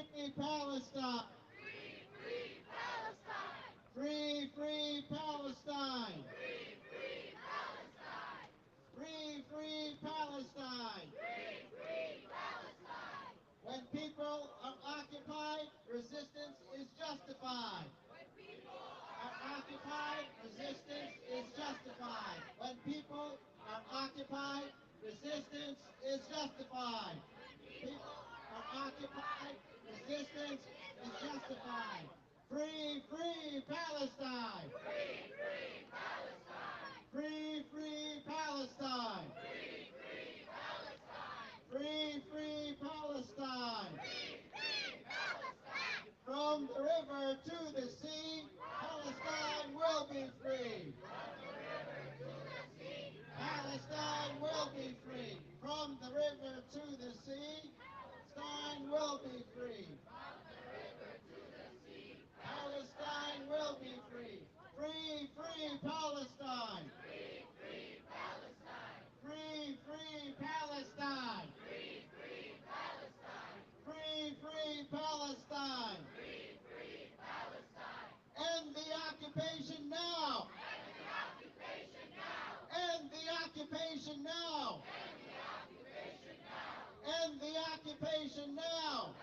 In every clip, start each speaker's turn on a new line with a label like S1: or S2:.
S1: free Palestine! Free, free Palestine! Free, free Palestine! When people are occupied, resistance is justified. Are occupied, resistance is justified. When people are occupied, resistance is justified. People are occupied, resistance is justified. Free, free Palestine! Free, free Palestine! Free, free Palestine! From the river to the sea, Palestine will be free. Palestine will be free. From the river to the sea, Palestine will be free. Palestine will be free. Free, free Palestine. Free, free Palestine. Free, free Palestine. Free, free Palestine. Free, free Palestine. Free, free Palestine. End the occupation now. End the occupation now. End the occupation now.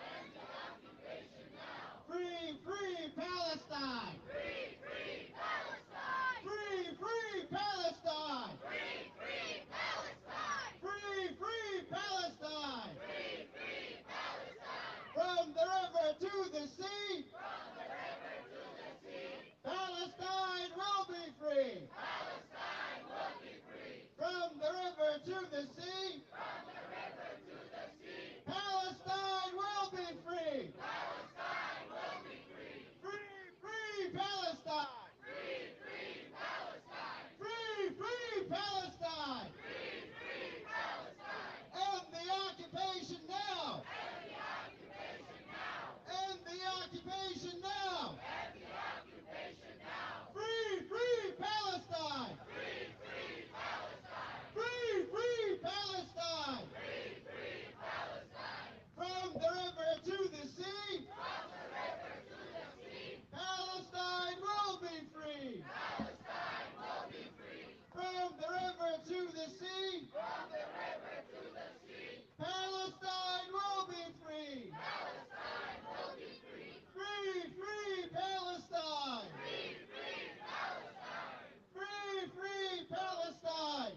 S1: Free, free Palestine! Free, free Palestine! Free, free Palestine! Free, free Palestine! Free, free Palestine! Free, free Palestine! From the river to the sea! From the river to the sea! Palestine will be free! Palestine will be free! From the river to the sea! From the river to the sea! Palestine will be free! Palestine will be free! Free, free Palestine! Free, free Palestine! Free, free Palestine! Free, free Palestine! End the occupation now! End the occupation now! End the occupation now! End the occupation now! Free, free Palestine! Free, free Palestine! Free, free Palestine! Free, free Palestine! From the river to the sea! From the river to the sea! Palestine will be free! Palestine will be free! From the river to the sea! From the river to the sea! Palestine will be free! Palestine will be free! Free, free Palestine! Free, free Palestine! Free, free Palestine! Free, free Palestine!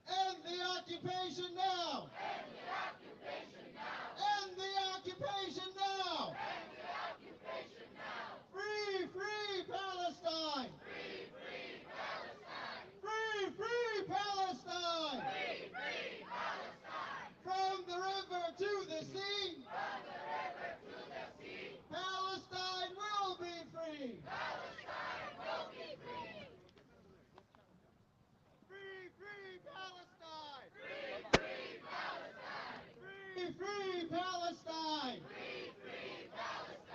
S1: End the occupation now! End the occupation now! End the occupation now! End the occupation now! Free, free Palestine! Free, free Palestine! Free, free Palestine! Free, free Palestine! From the river to the sea! From the river to the sea! Palestine will be free! Palestine will be free! Free, free Palestine! Free, free Palestine! Free, free Palestine! Free, free Palestine!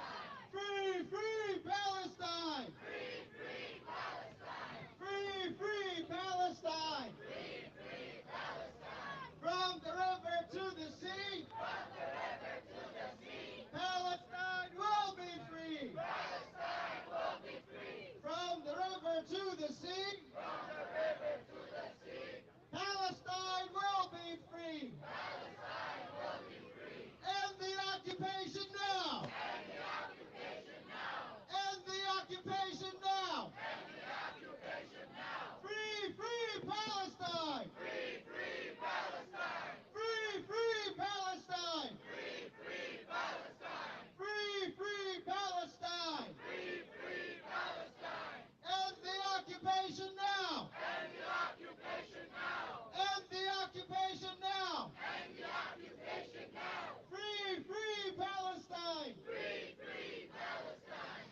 S1: Free, free Palestine! Free, free Palestine! Free, free Palestine! Free, free Palestine! From the river to the sea! From the river to the sea! Palestine will be free! Palestine will be free! From the river to the sea! From the river to the sea! Palestine will be free! Palestine will be free! End the occupation now! End the occupation now! End the occupation now! End the occupation now! Free, free Palestine! Free, free Palestine! Free, free Palestine! Free, free Palestine! Free, free Palestine! Free, free Palestine! End the occupation now! End the occupation now! End the occupation now! End the occupation now! Free, free Palestine! Free, free Palestine!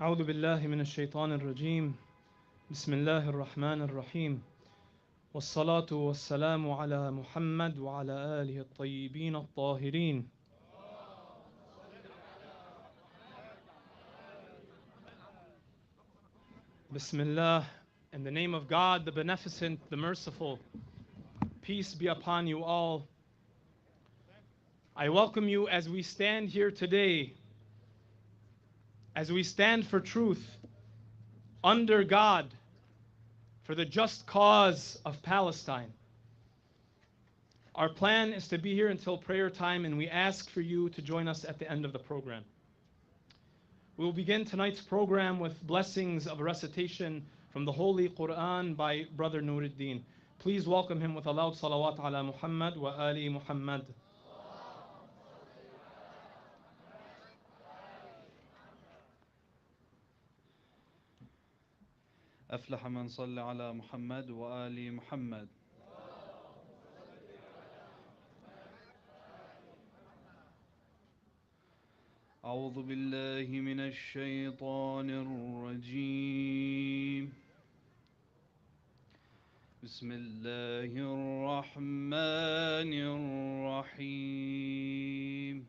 S2: أعوذ بالله من الشيطان الرجيم بسم الله الرحمن الرحيم والصلاة والسلام على محمد وعلى آله الطيبين الطاهرين. Bismillah, in the name of God, the Beneficent, the Merciful. Peace be upon you all. I welcome you as we stand here today, as we stand for truth, under God, for the just cause of Palestine. Our plan is to be here until prayer time, and we ask for you to join us at the end of the program. We will begin tonight's program with blessings of a recitation from the Holy Quran by Brother Nuruddin. Please welcome him with a loud salawat ala Muhammad wa ali Muhammad.
S3: أفلح من صلى على محمد وآل محمد. أعوذ بالله من الشيطان الرجيم. بسم الله الرحمن الرحيم.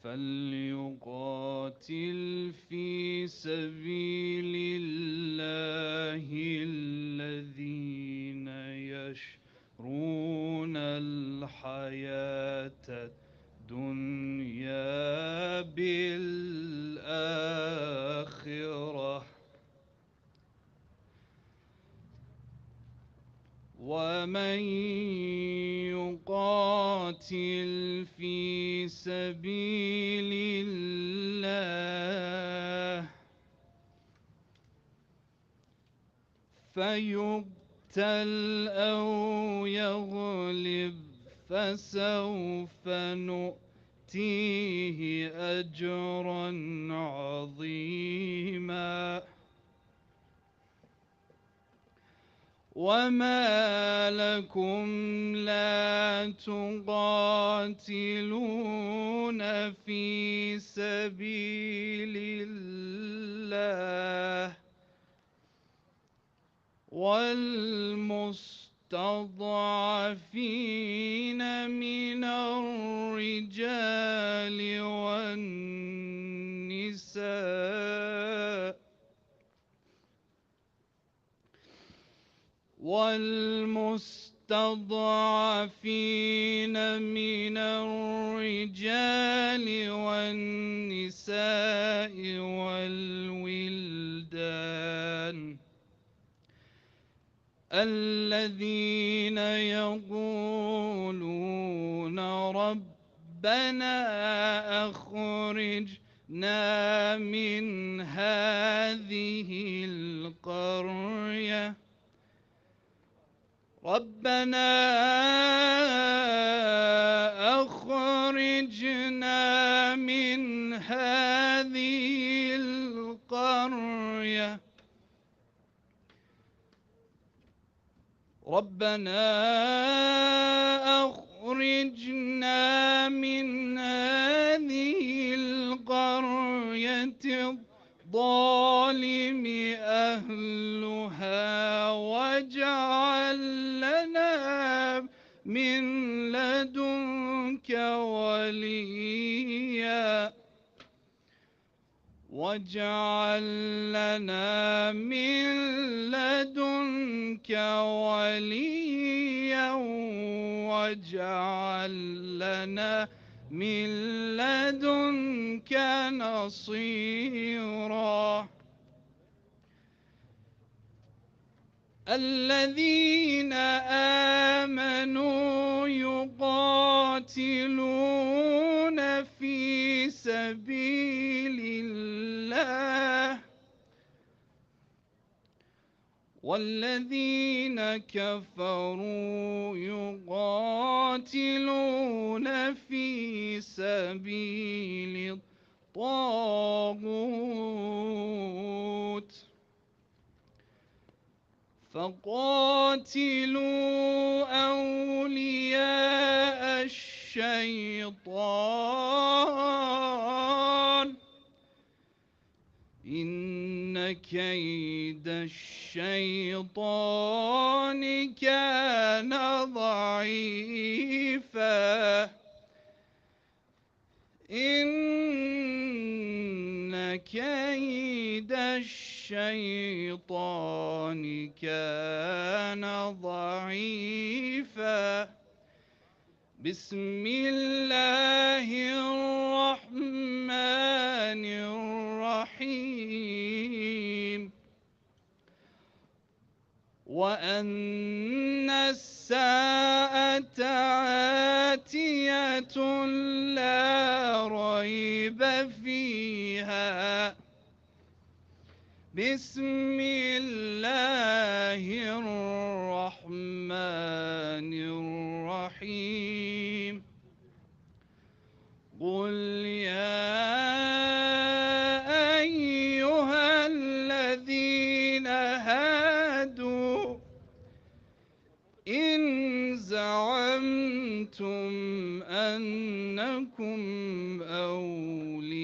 S3: فليقاتل في سبيل الله الذين يشرون الحياة الدنيا بالآخرة ومن يقاتل في سبيل الله فيقتل أو يغلب فسوف نؤتيه أجرا عظيما. وما لكم لا تقاتلون في سبيل الله والمستضعفين من الرجال والنساء والولدان الذين يقولون ربنا أخرجنا من هذه القرية ربنا أخرجنا من هذه القرية الظالم أهلها واجعل لنا من لدنك وليا واجعل لنا من لدنك وليا واجعل لنا من لدنك نصيرا. الذين آمنوا يقاتلون في سبيل الله والذين كفروا يقاتلون في سبيل الطاغوت فقاتلوا أولياء الشيطان إن كيد الشيطان كان ضعيفا إن كيد الشيطان كان ضعيفا بسم الله الرحمن الرحيم وأن الساعة آتية لا ريب فيها بسم الله الرحمن الرحيم قل يا أيها الذين هادوا إن زعمتم أنكم أولياء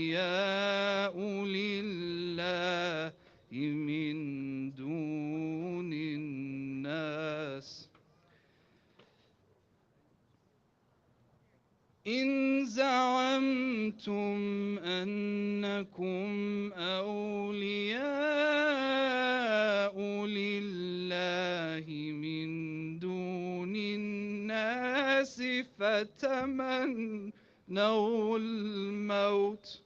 S3: لله من دون الناس إن زعمتم أنكم أولياء لله من دون الناس فتمنوا الموت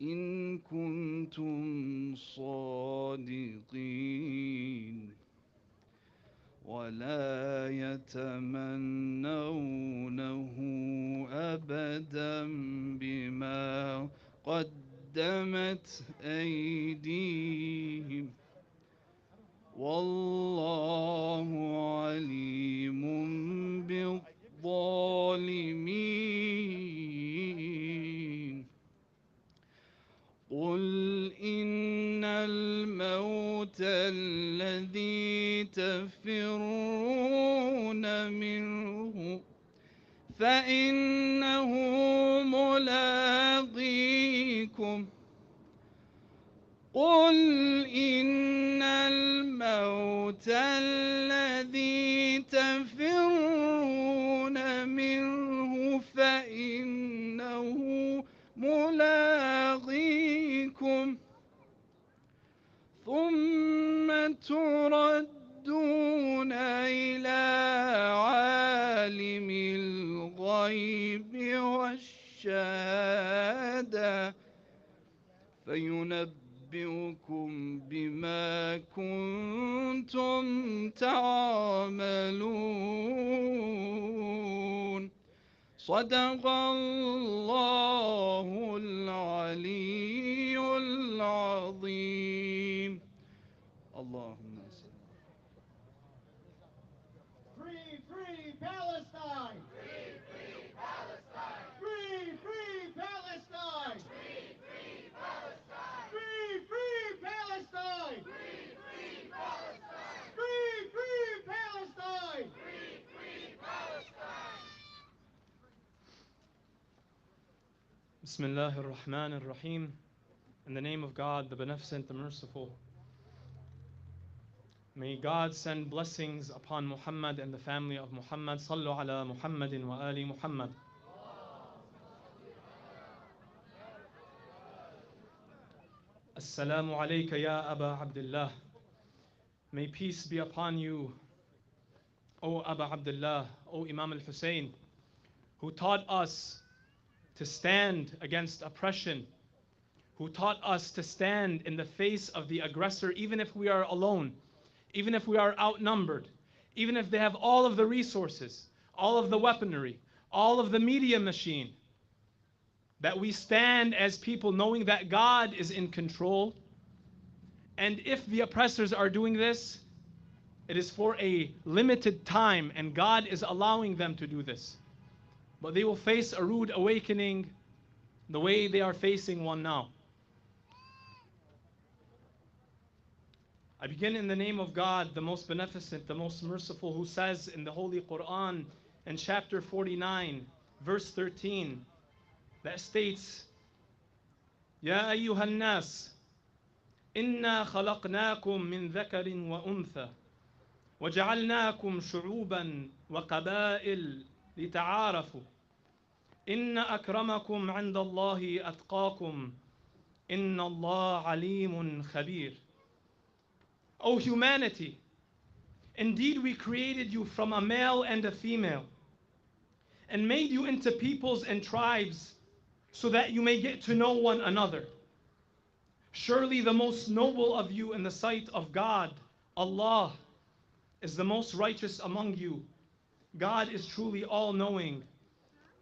S3: إن كنتم صادقين ولا يتمنونه أبدا بما قدمت أيديهم والله عليم بالظالمين قل إن الموت الذي تفرون منه فإنه ملاقيكم قل إن الموت الذي تفرون منه فإنه ملاقيكم ثم تردون إلى عالم الغيب والشهادة فينبئكم بما كنتم تعملون صدق الله العلي العظيم اللهم صل
S1: Free, free Palestine! Free, free Palestine! Free, free Palestine! Free, free Palestine! Free, free Palestine! Free, free Palestine! Free, free Palestine! Free, free Palestine!
S2: Bismillah ar-Rahman ar-Rahim. In the name of God, the Beneficent, the Merciful. May God send blessings upon Muhammad and the family of Muhammad. Sallu ala Muhammadin wa ali Muhammad. Assalamu alayka ya Aba Abdullah. May peace be upon you, O Aba Abdullah, O Imam al-Hussein, who taught us to stand against oppression, who taught us to stand in the face of the aggressor, even if we are alone, even if we are outnumbered, even if they have all of the resources, all of the weaponry, all of the media machine, that we stand as people knowing that God is in control. And if the oppressors are doing this, it is for a limited time, and God is allowing them to do this. But they will face a rude awakening the way they are facing one now. I begin in the name of God, the most beneficent, the most merciful, who says in the Holy Quran in chapter 49, verse 13, that states, Ya ayyuhan nas, inna khalaqnakum min dhakarin wa untha, وجعلناكم شعوبا وقبائل لتعارفوا إن أكرمكم عند الله أتقاكم إن الله عليم خبير. O humanity, Indeed, we created you from a male and a female, and made you into peoples and tribes so that you may get to know one another. Surely the most noble of you in the sight of God, Allah, is the most righteous among you. God is truly all-knowing,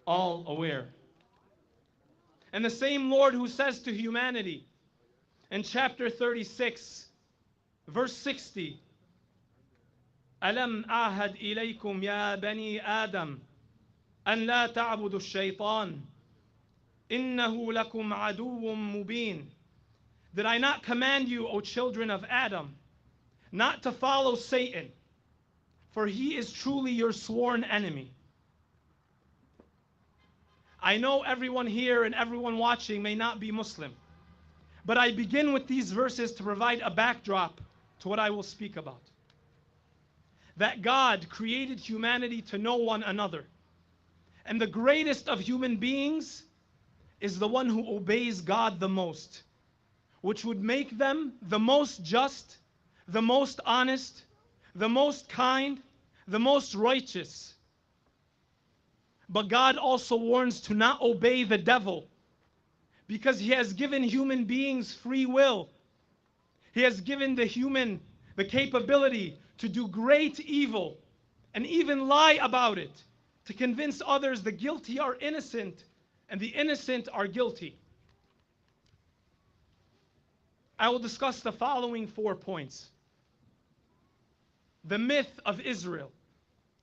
S2: all-aware. And the same Lord who says to humanity in chapter 36, verse 60, أَلَمْ أَعْهَدْ إِلَيْكُمْ يَا بَنِي آدَمَ أَنْ لَا تَعْبُدُوا الشَّيْطَانَ إِنَّهُ لَكُمْ عَدُوٌّ مُبِينٌ. Did I not command you, O children of Adam, not to follow Satan, for he is truly your sworn enemy? I know everyone here and everyone watching may not be Muslim, but I begin with these verses to provide a backdrop to what I will speak about. That God created humanity to know one another, and the greatest of human beings is the one who obeys God the most, which would make them the most just, the most honest, the most kind, the most righteous. But God also warns to not obey the devil, because he has given human beings free will. He has given the human the capability to do great evil and even lie about it, to convince others the guilty are innocent and the innocent are guilty. I will discuss the following 4 points. The myth of Israel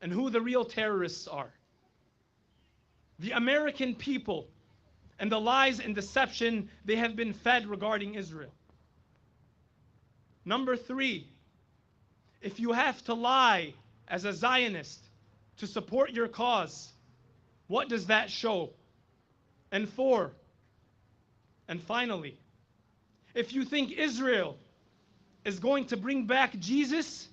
S2: and who the real terrorists are. The American people and the lies and deception they have been fed regarding Israel. Number 3, if you have to lie as a Zionist to support your cause, what does that show? And 4, and finally, if you think Israel is going to bring back Jesus,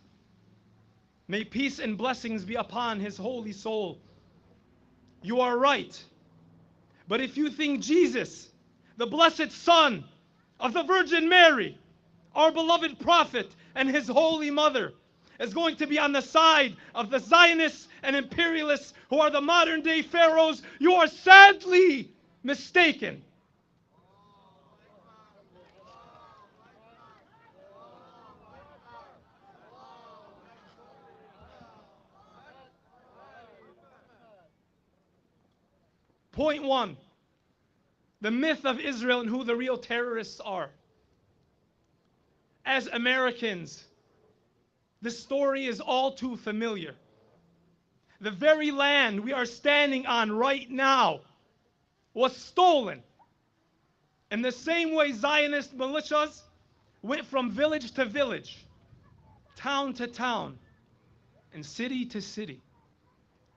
S2: may peace and blessings be upon his holy soul. You are right. But if you think Jesus, the blessed Son of the Virgin Mary, our beloved prophet and his holy mother, is going to be on the side of the Zionists and imperialists who are the modern day pharaohs, you are sadly mistaken. Point 1, the myth of Israel and who the real terrorists are. As Americans, the story is all too familiar. The very land we are standing on right now was stolen. In the same way Zionist militias went from village to village, town to town, and city to city,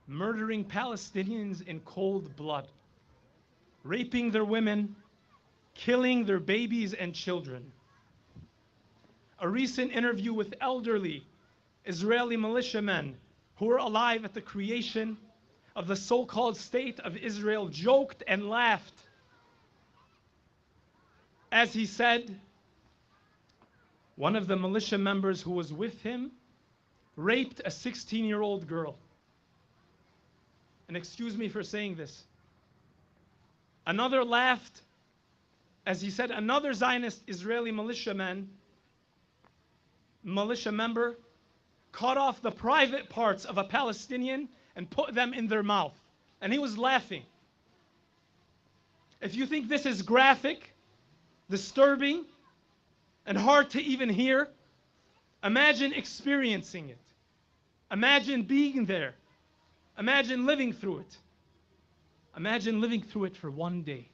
S2: murdering Palestinians in cold blood, raping their women, killing their babies and children. A recent interview with elderly Israeli militiamen who were alive at the creation of the so-called State of Israel joked and laughed as he said, one of the militia members who was with him raped a 16-year-old girl. And excuse me for saying this. Another laughed as he said another Zionist Israeli militia member cut off the private parts of a Palestinian and put them in their mouth. And he was laughing. If you think this is graphic, disturbing, and hard to even hear, imagine experiencing it. Imagine being there. Imagine living through it. Imagine living through it for one day.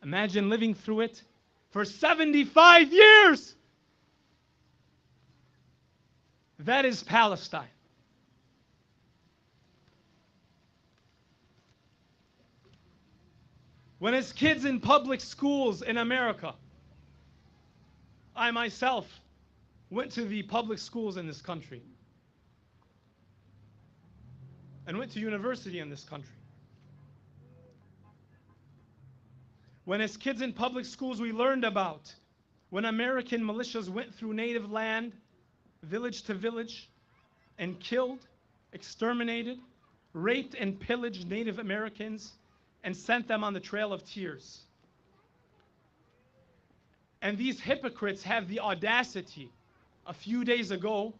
S2: Imagine living through it for 75 years. That is Palestine. When as kids in public schools in America, I myself went to the public schools in this country and went to university in this country. When as kids in public schools we learned about when American militias went through native land village to village, and killed, exterminated, raped and pillaged Native Americans, and sent them on the Trail of Tears. And these hypocrites have the audacity, a few days ago,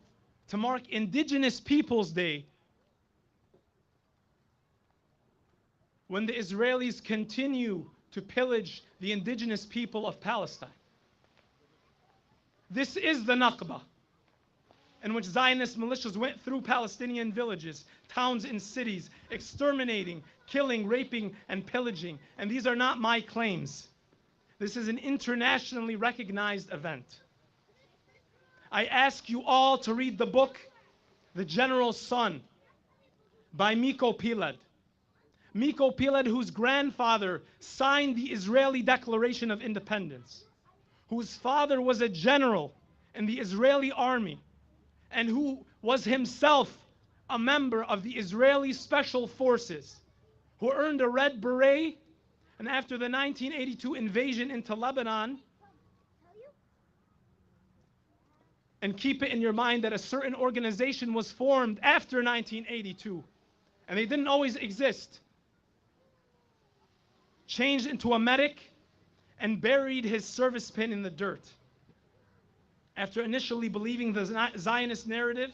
S2: to mark Indigenous Peoples Day, when the Israelis continue to pillage the indigenous people of Palestine. This is the Nakba, in which Zionist militias went through Palestinian villages, towns, and cities, exterminating, killing, raping, and pillaging. And these are not my claims. This is an internationally recognized event. I ask you all to read the book, The General's Son, by Miko Piled. Miko Piled, whose grandfather signed the Israeli Declaration of Independence, whose father was a general in the Israeli army, and who was himself a member of the Israeli Special Forces, who earned a Red Beret, and after the 1982 invasion into Lebanon, and keep it in your mind that a certain organization was formed after 1982, and they didn't always exist, changed into a medic, and buried his service pin in the dirt. After initially believing the Zionist narrative,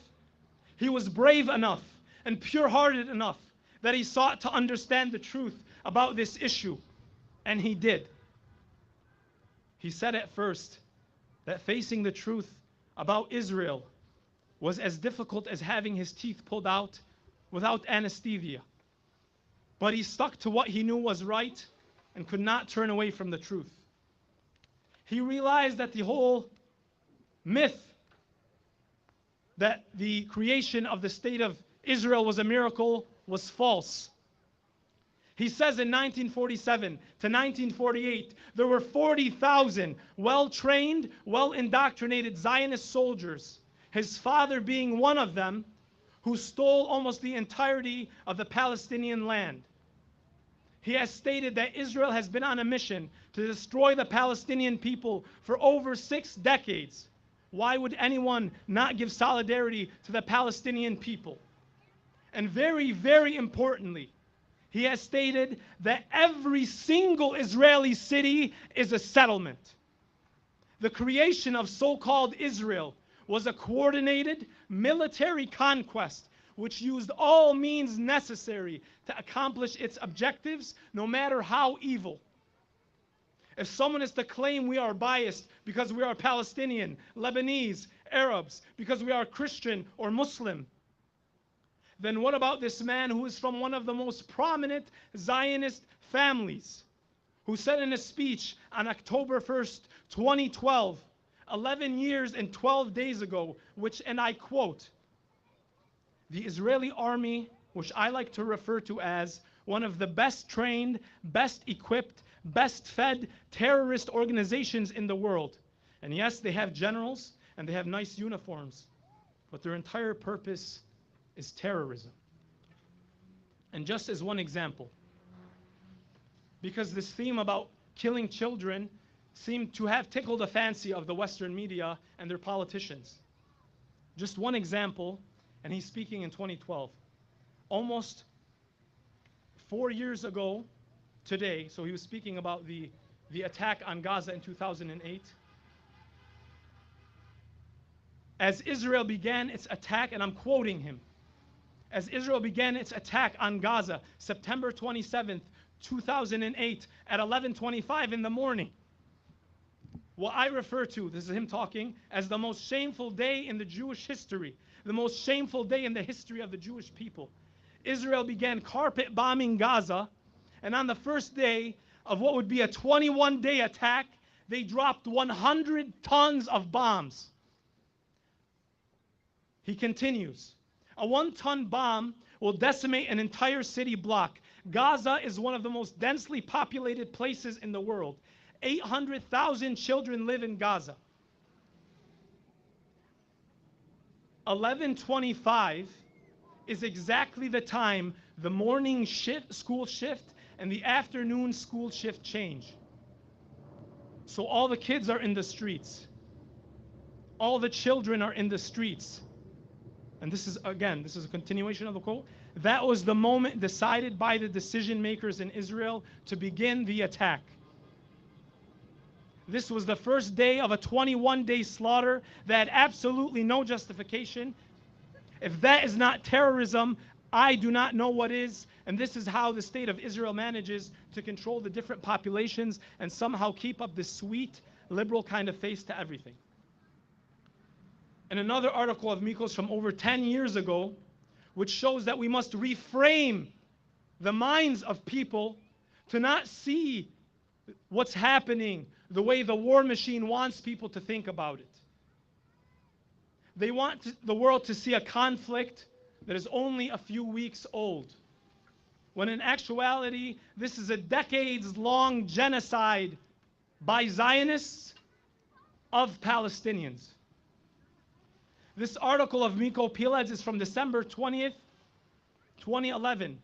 S2: he was brave enough and pure-hearted enough that he sought to understand the truth about this issue, and he did. He said at first that facing the truth about Israel was as difficult as having his teeth pulled out without anesthesia. But he stuck to what he knew was right and could not turn away from the truth. He realized that the whole myth that the creation of the state of Israel was a miracle was false. He says in 1947 to 1948, there were 40,000 well-trained, well-indoctrinated Zionist soldiers, his father being one of them, who stole almost the entirety of the Palestinian land. He has stated that Israel has been on a mission to destroy the Palestinian people for over 6 decades. Why would anyone not give solidarity to the Palestinian people? And very, very importantly, he has stated that every single Israeli city is a settlement. The creation of so-called Israel was a coordinated military conquest which used all means necessary to accomplish its objectives, no matter how evil. If someone is to claim we are biased because we are Palestinian, Lebanese, Arabs, because we are Christian or Muslim, then what about this man who is from one of the most prominent Zionist families, who said in a speech on October 1st, 2012, 11 years and 12 days ago, which, and I quote, "The Israeli army, which I like to refer to as one of the best trained, best equipped, best fed terrorist organizations in the world. And yes, they have generals and they have nice uniforms, but their entire purpose is terrorism." And just as one example, because this theme about killing children seemed to have tickled the fancy of the Western media and their politicians. Just one example, and he's speaking in 2012. Almost 4 years ago today, so he was speaking about the attack on Gaza in 2008. As Israel began its attack, and I'm quoting him, as Israel began its attack on Gaza, September 27th, 2008, at 11:25 in the morning, what I refer to, this is him talking, as the most shameful day in the Jewish history, the most shameful day in the history of the Jewish people. Israel began carpet bombing Gaza, and on the first day of what would be a 21-day attack, they dropped 100 tons of bombs. He continues, "A 1-ton bomb will decimate an entire city block. Gaza is one of the most densely populated places in the world. 800,000 children live in Gaza." 11:25 is exactly the time the morning school shift and the afternoon school shift change. So all the kids are in the streets. all the children are in the streets. And this is a continuation of the quote. That was the moment decided by the decision makers in Israel to begin the attack. This was the first day of a 21-day slaughter that had absolutely no justification. If that is not terrorism, I do not know what is. And this is how the state of Israel manages to control the different populations and somehow keep up this sweet, liberal kind of face to everything. And another article of Mikos from over 10 years ago, which shows that we must reframe the minds of people to not see what's happening the way the war machine wants people to think about it. They want the world to see a conflict that is only a few weeks old, when in actuality, this is a decades-long genocide by Zionists of Palestinians. This article of Miko Pilez is from December 20th, 2011,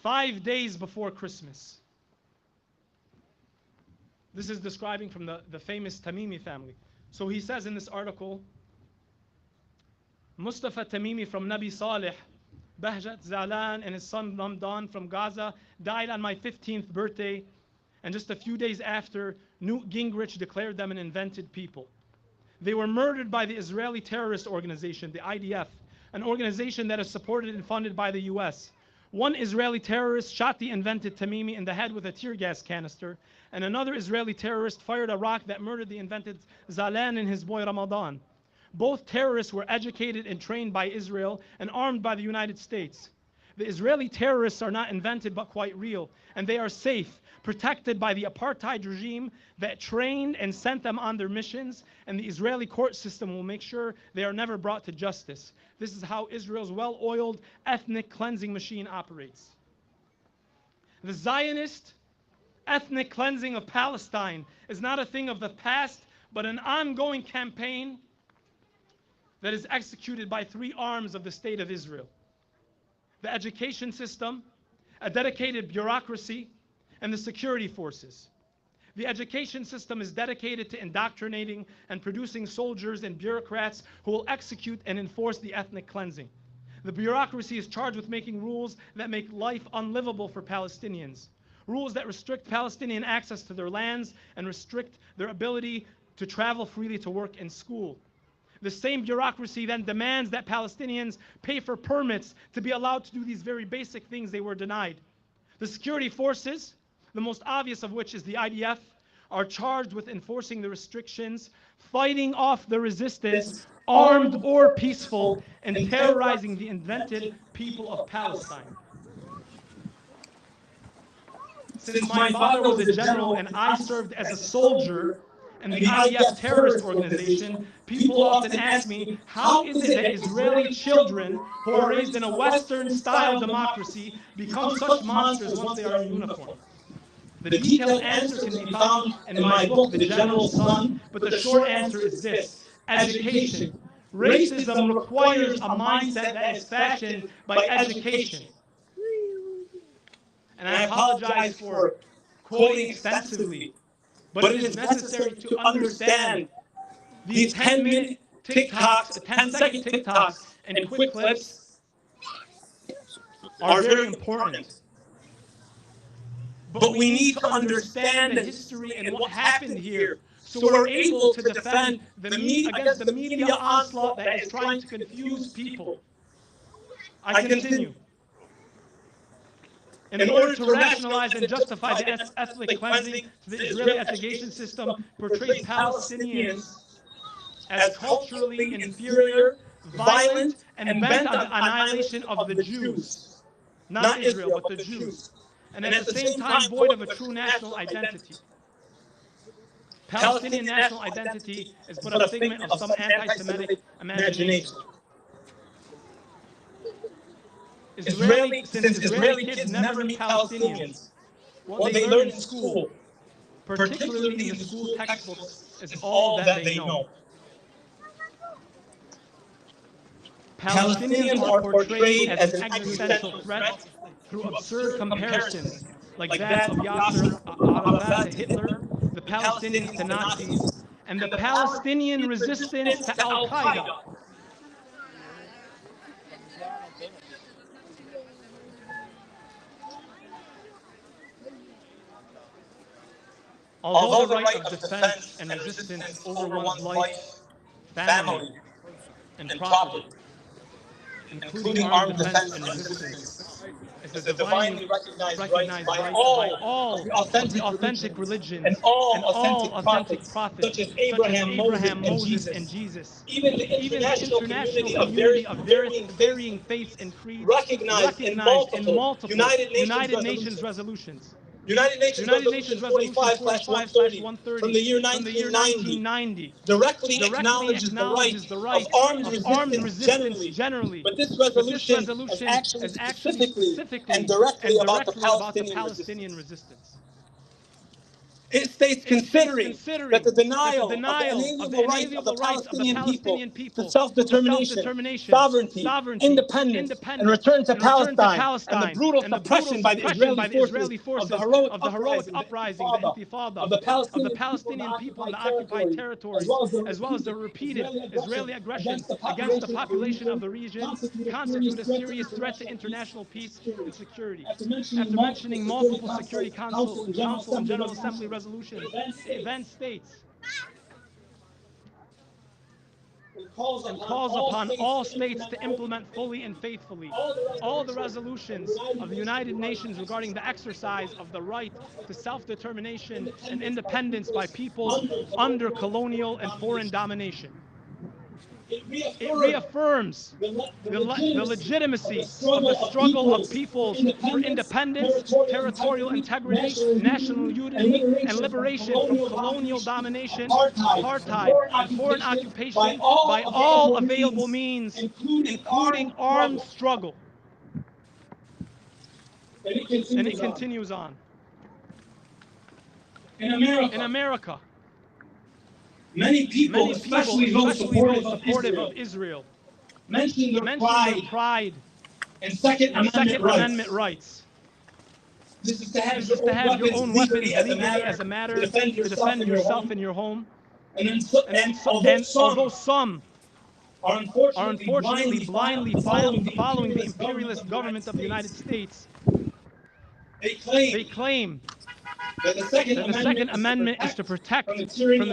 S2: 5 days before Christmas. This is describing from the famous Tamimi family. So he says in this article, Mustafa Tamimi from Nabi Saleh, Bahjat Zalan and his son Ramadan from Gaza died on my 15th birthday, and just a few days after, Newt Gingrich declared them an invented people. They were murdered by the Israeli terrorist organization, the IDF, an organization that is supported and funded by the US. One Israeli terrorist shot the invented Tamimi in the head with a tear gas canister, and another Israeli terrorist fired a rock that murdered the invented Zalan and his boy Ramadan. Both terrorists were educated and trained by Israel and armed by the United States. The Israeli terrorists are not invented but quite real, and they are safe, protected by the apartheid regime that trained and sent them on their missions, and the Israeli court system will make sure they are never brought to justice. This is how Israel's well-oiled ethnic cleansing machine operates. The Zionist ethnic cleansing of Palestine is not a thing of the past, but an ongoing campaign that is executed by three arms of the state of Israel: the education system, a dedicated bureaucracy, and the security forces. The education system is dedicated to indoctrinating and producing soldiers and bureaucrats who will execute and enforce the ethnic cleansing. The bureaucracy is charged with making rules that make life unlivable for Palestinians. Rules that restrict Palestinian access to their lands and restrict their ability to travel freely to work and school. The same bureaucracy then demands that Palestinians pay for permits to be allowed to do these very basic things they were denied. The security forces, the most obvious of which is the IDF, are charged with enforcing the restrictions, fighting off the resistance, armed or peaceful, and terrorizing the invented people of Palestine. Since my father was a general and I served as a soldier in the IDF terrorist organization, people often ask me, how is it that Israeli children who are raised in a Western-style democracy become such monsters once they are in uniform? The detailed answer can be found in my book, The General's Son, but the short answer is this: education. Racism requires a mindset that is fashioned by education. And I apologize for quoting extensively, but it is necessary to understand these 10-minute TikToks, 10-second TikToks, and quick clips are very important. But we need to understand the history and what happened here, so we're able to defend against the media onslaught that is trying to confuse people. I continue. In order to rationalize and justify the ethnic cleansing, the Israeli education system portrays Palestinians as culturally inferior, violent, and bent on the annihilation of the Jews. Not Israel, but the Jews. And at the same time void of a true national identity. Palestinian national identity is but a figment of some anti-Semitic imagination. Since Israeli kids never meet Palestinians, what they learn in school, particularly in the school textbooks, is all that they know. Palestinians are portrayed as an existential threat through absurd comparisons, like that of Yasser Arafat to Hitler, the Palestinians to Nazis, and the Palestinian resistance to Al-Qaeda. Although the right of defense and resistance over one's life, family, and property, including armed defense and resistance, is a divinely recognized right by all of the authentic religions and all authentic prophets, such as Abraham, Moses, and Jesus. Even the international community of varying faiths and creeds recognized in multiple United Nations resolutions. United Nations Resolution 45/130 from the year 1990 directly acknowledges the right of armed resistance generally. But this resolution is actually specifically and directly about the Palestinian resistance. It states considering that the denial of the inalienable rights of the Palestinian people to self-determination, sovereignty, independence, and return to Palestine, and the brutal suppression by the Israeli forces of the heroic uprising, the intifada, of the Palestinian people in the occupied territories, as well as the repeated Israeli aggression against the population of the region, constitute a serious threat to international peace and security. After mentioning multiple Security Council and General Assembly resolutions, the event states and calls upon all states to implement fully and faithfully all the resolutions of the United Nations regarding the exercise of the right to self-determination and independence by peoples under colonial and foreign domination. It reaffirms the legitimacy of the struggle of peoples for independence, territorial integrity, national unity, and liberation from colonial domination, apartheid, and foreign occupation by all available means, including armed struggle. And it continues on. In America, many people, especially those supportive of Israel, mention their pride and Second Amendment rights. This is to have your own weapons legally as a matter to defend yourself and your home. And although some are unfortunately blindly following the imperialist government of the United States, they claim that the Second Amendment is to protect from the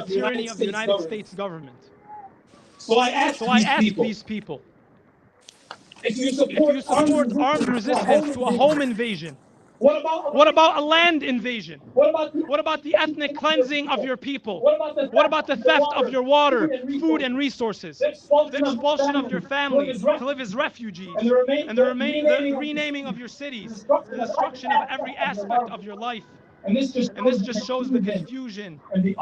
S2: tyranny of the United States government. So I ask these people, if you support armed resistance to a home invasion, what about a land invasion? What about the ethnic cleansing of your people? What about the theft of your water, food, and resources? The expulsion of your family to live as refugees, and the renaming of your cities, the destruction of every aspect of your life. And this just shows the confusion and the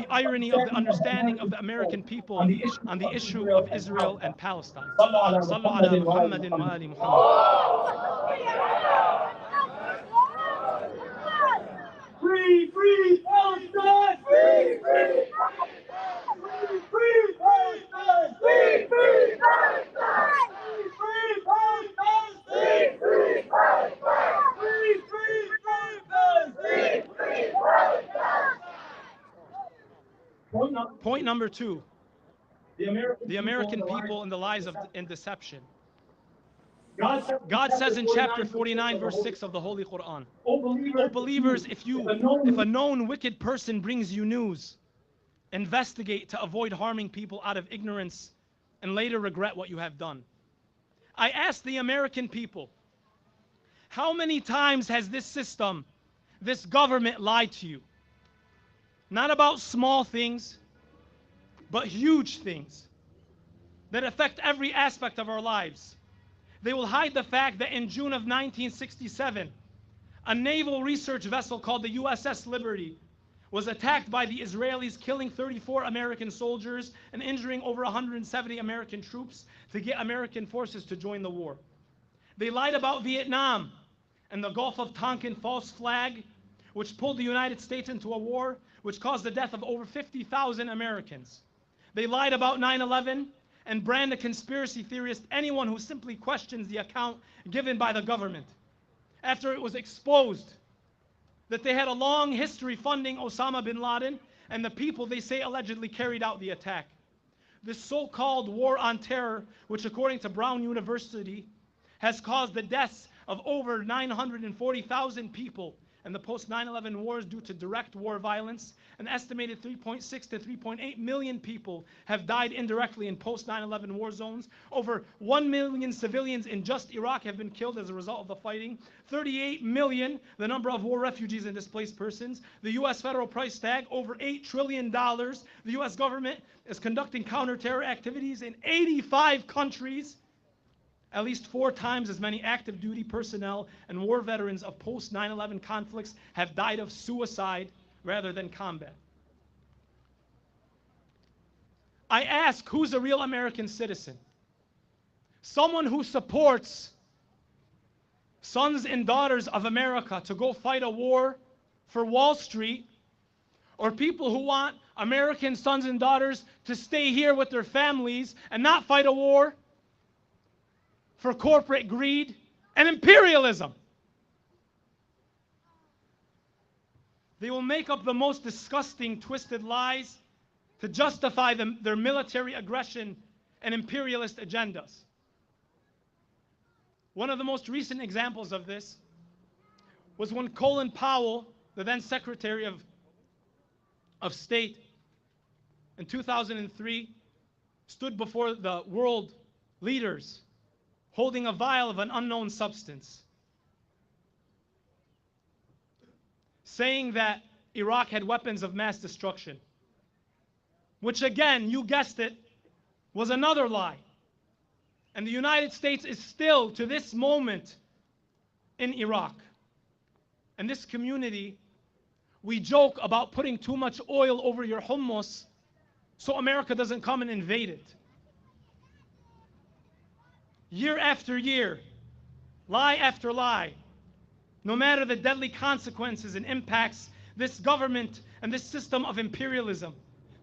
S2: irony of the understanding of the American people on the issue of Israel and Palestine. Sallu ala Muhammadin wa ali Muhammad.
S1: Free, free Palestine! Free, free Palestine! Free, free Palestine! Free, free Palestine! Free, free Palestine! Free, free Palestine! Free, free Palestine! Free, free Palestine!
S2: Point number 2. The American people and the lies and deception. God says in chapter 49, verse 6 of the Holy Quran, O believers, if a known wicked person brings you news, investigate to avoid harming people out of ignorance and later regret what you have done. I ask the American people, how many times has this system, this government lied to you? Not about small things, but huge things that affect every aspect of our lives. They will hide the fact that in June of 1967, a naval research vessel called the USS Liberty was attacked by the Israelis, killing 34 American soldiers and injuring over 170 American troops to get American forces to join the war. They lied about Vietnam and the Gulf of Tonkin false flag, which pulled the United States into a war which caused the death of over 50,000 Americans. They lied about 9/11 and brand a conspiracy theorist anyone who simply questions the account given by the government. After it was exposed that they had a long history funding Osama bin Laden and the people they say allegedly carried out the attack. This so-called war on terror, which according to Brown University, has caused the deaths of over 940,000 people in the post-9/11 wars due to direct war violence. An estimated 3.6 to 3.8 million people have died indirectly in post-9/11 war zones. Over 1 million civilians in just Iraq have been killed as a result of the fighting. 38 million, the number of war refugees and displaced persons. The U.S. federal price tag, over $8 trillion. The U.S. government is conducting counter-terror activities in 85 countries. At least 4 times as many active duty personnel and war veterans of post-9/11 conflicts have died of suicide rather than combat. I ask, who's a real American citizen? Someone who supports sons and daughters of America to go fight a war for Wall Street, or people who want American sons and daughters to stay here with their families and not fight a war for corporate greed and imperialism. They will make up the most disgusting, twisted lies to justify their military aggression and imperialist agendas. One of the most recent examples of this was when Colin Powell, the then Secretary of State, in 2003, stood before the world leaders holding a vial of an unknown substance, saying that Iraq had weapons of mass destruction, which again, you guessed it, was another lie. And the United States is still, to this moment, in Iraq. And this community, we joke about putting too much oil over your hummus so America doesn't come and invade it. Year after year, lie after lie, no matter the deadly consequences and impacts, this government and this system of imperialism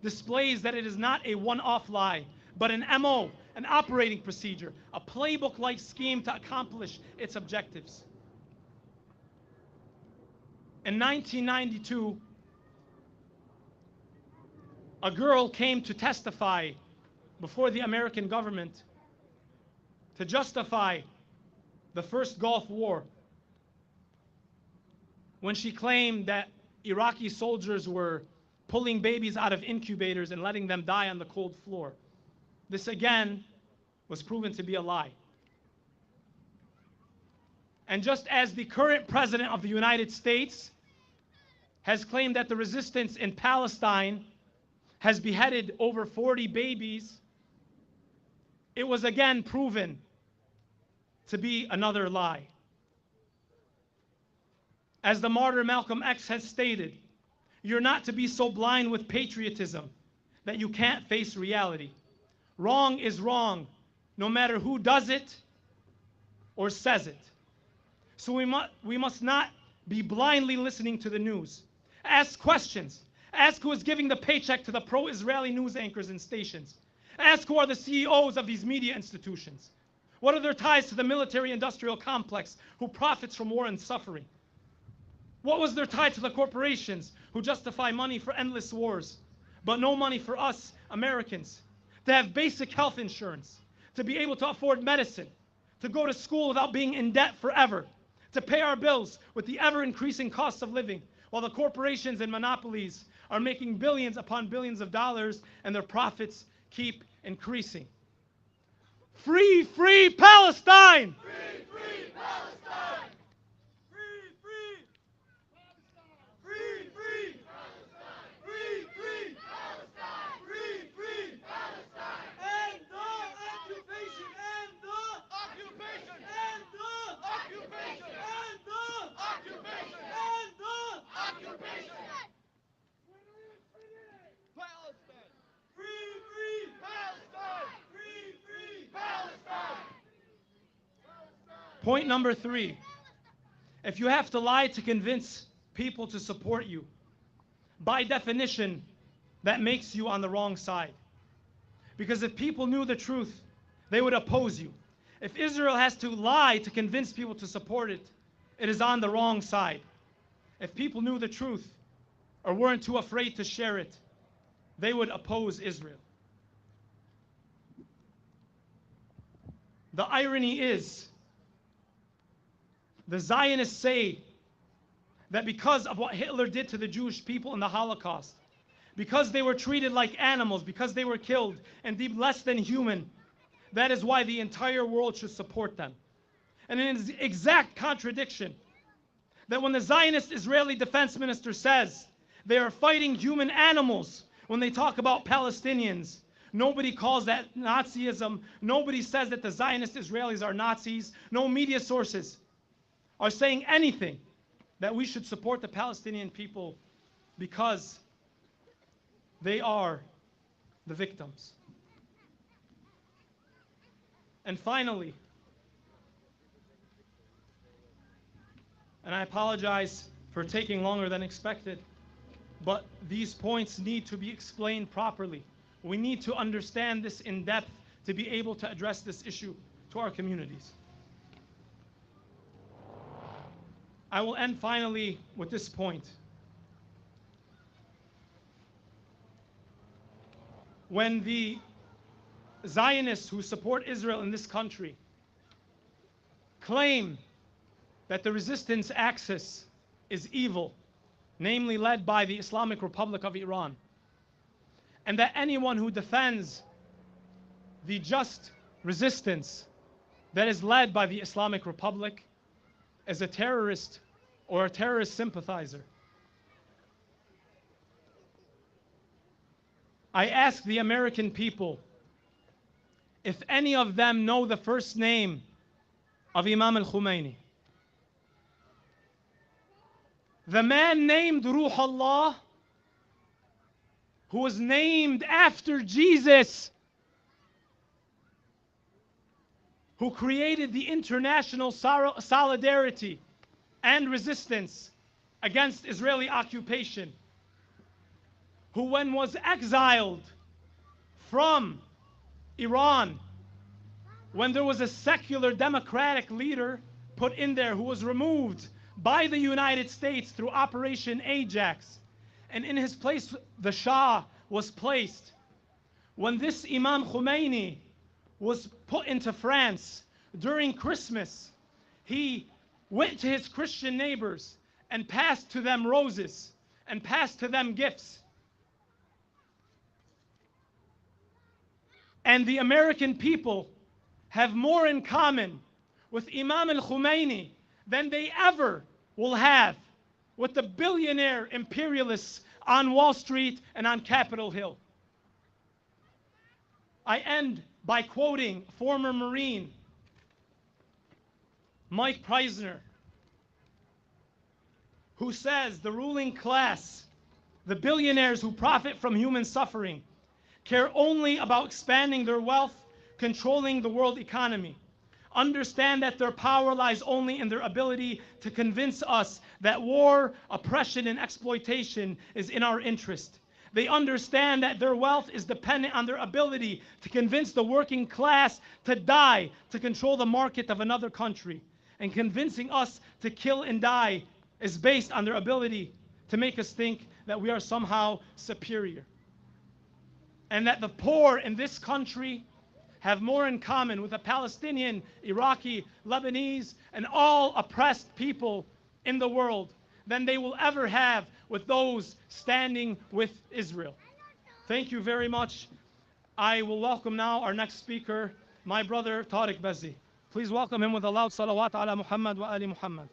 S2: displays that it is not a one-off lie, but an MO, an operating procedure, a playbook-like scheme to accomplish its objectives. In 1992, a girl came to testify before the American government to justify the first Gulf War, when she claimed that Iraqi soldiers were pulling babies out of incubators and letting them die on the cold floor. This again was proven to be a lie. And just as the current president of the United States has claimed that the resistance in Palestine has beheaded over 40 babies, it was again proven to be another lie. As the martyr Malcolm X has stated, you're not to be so blind with patriotism that you can't face reality. Wrong is wrong, no matter who does it or says it. So we must not be blindly listening to the news. Ask questions. Ask who is giving the paycheck to the pro-Israeli news anchors and stations. Ask who are the CEOs of these media institutions. What are their ties to the military-industrial complex who profits from war and suffering? What was their tie to the corporations who justify money for endless wars, but no money for us Americans, to have basic health insurance, to be able to afford medicine, to go to school without being in debt forever, to pay our bills with the ever-increasing costs of living, while the corporations and monopolies are making billions upon billions of dollars and their profits keep increasing. Free, free Palestine!
S1: Free, free Palestine! Free, free Palestine! Free, free Palestine! Free, free Palestine! Free, free Palestine! And the occupation! And the occupation! And the occupation! And the occupation! And the occupation! Palestine! Free, free Palestine! Free, free Palestine!
S2: Point number 3. If you have to lie to convince people to support you, by definition, that makes you on the wrong side. Because if people knew the truth, they would oppose you. If Israel has to lie to convince people to support it, it is on the wrong side. If people knew the truth, or weren't too afraid to share it, they would oppose Israel. The irony is, the Zionists say that because of what Hitler did to the Jewish people in the Holocaust, because they were treated like animals, because they were killed and deemed less than human, that is why the entire world should support them. And it is exact contradiction that when the Zionist Israeli defense minister says they are fighting human animals when they talk about Palestinians, nobody calls that Nazism. Nobody says that the Zionist Israelis are Nazis. No media sources are saying anything that we should support the Palestinian people because they are the victims. And finally, and I apologize for taking longer than expected, but these points need to be explained properly. We need to understand this in depth to be able to address this issue to our communities. I will end finally with this point. When the Zionists who support Israel in this country claim that the resistance axis is evil, namely led by the Islamic Republic of Iran, and that anyone who defends the just resistance that is led by the Islamic Republic is a terrorist or a terrorist sympathizer. I ask the American people if any of them know the first name of Imam al-Khomeini. The man named Ruh Allah, who was named after Jesus, who created the international solidarity and resistance against Israeli occupation, who when was exiled from Iran, when there was a secular democratic leader put in there who was removed by the United States through Operation Ajax, and in his place the Shah was placed. When this Imam Khomeini was put into France during Christmas, he went to his Christian neighbors and passed to them roses and passed to them gifts. And the American people have more in common with Imam al-Khomeini than they ever will have with the billionaire imperialists on Wall Street and on Capitol Hill. I end by quoting former Marine Mike Preisner, who says the ruling class, the billionaires who profit from human suffering, care only about expanding their wealth, controlling the world economy. Understand that their power lies only in their ability to convince us that war, oppression, and exploitation is in our interest. They understand that their wealth is dependent on their ability to convince the working class to die to control the market of another country. And convincing us to kill and die is based on their ability to make us think that we are somehow superior. And that the poor in this country have more in common with the Palestinian, Iraqi, Lebanese, and all oppressed people in the world than they will ever have with those standing with Israel. Thank you very much. I will welcome now our next speaker, my brother Tariq Bazzi. Please welcome him with a loud salawat ala Muhammad wa ali Muhammad.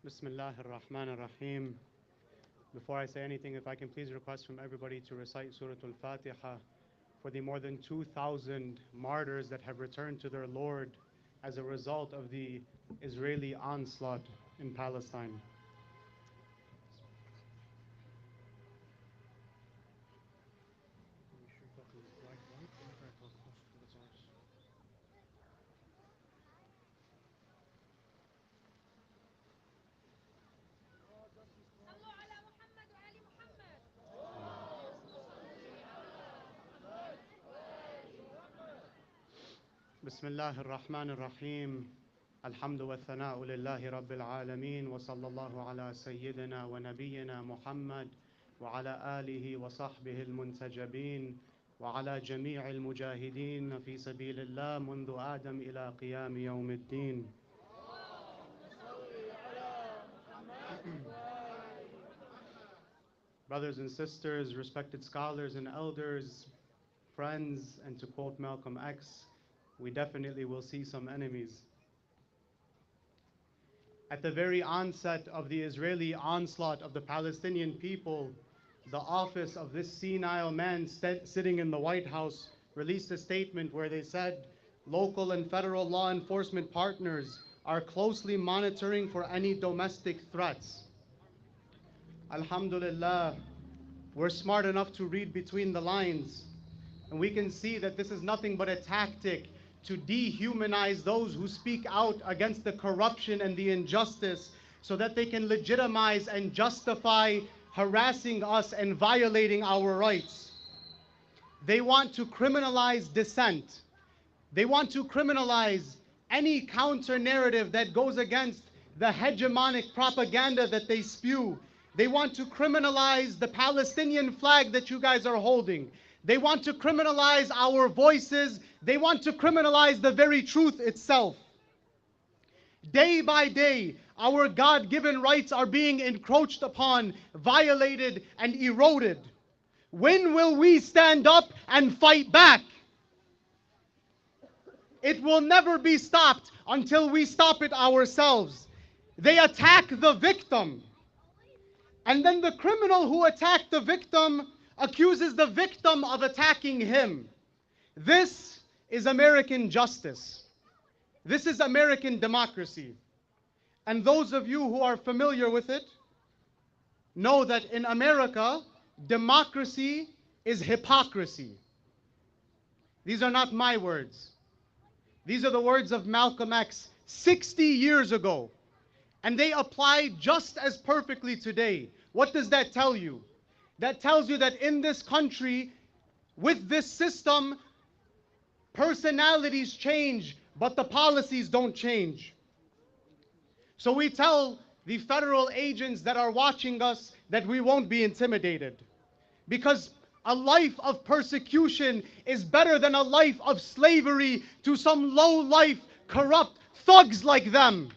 S4: Bismillah ar-Rahman ar-Rahim. Before I say anything, if I can please request from everybody to recite Surah Al-Fatiha for the more than 2,000 martyrs that have returned to their Lord as a result of the Israeli onslaught in Palestine. بسم الله الرحمن الرحيم الحمد والثناء لله رب العالمين وصلى الله على سيدنا ونبينا محمد وعلى آله وصحبه المنتجبين وعلى جميع المجاهدين في سبيل الله منذ آدم إلى قيام يوم الدين. Brothers and sisters, respected scholars and elders, friends, and to quote Malcolm X, we definitely will see some enemies. At the very onset of the Israeli onslaught of the Palestinian people, the office of this senile man sitting in the White House released a statement where they said local and federal law enforcement partners are closely monitoring for any domestic threats. Alhamdulillah, we're smart enough to read between the lines, and we can see that this is nothing but a tactic to dehumanize those who speak out against the corruption and the injustice so that they can legitimize and justify harassing us and violating our rights. They want to criminalize dissent. They want to criminalize any counter narrative that goes against the hegemonic propaganda that they spew. They want to criminalize the Palestinian flag that you guys are holding. They want to criminalize our voices. They want to criminalize the very truth itself. Day by day, our God-given rights are being encroached upon, violated, and eroded. When will we stand up and fight back? It will never be stopped until we stop it ourselves. They attack the victim. And then the criminal who attacked the victim accuses the victim of attacking him. This is American justice. This is American democracy. And those of you who are familiar with it know that in America, democracy is hypocrisy. These are not my words. These are the words of Malcolm X 60 years ago. And they apply just as perfectly today. What does that tell you? That tells you that in this country, with this system, personalities change, but the policies don't change. So we tell the federal agents that are watching us that we won't be intimidated. Because a life of persecution is better than a life of slavery to some low-life, corrupt thugs like them.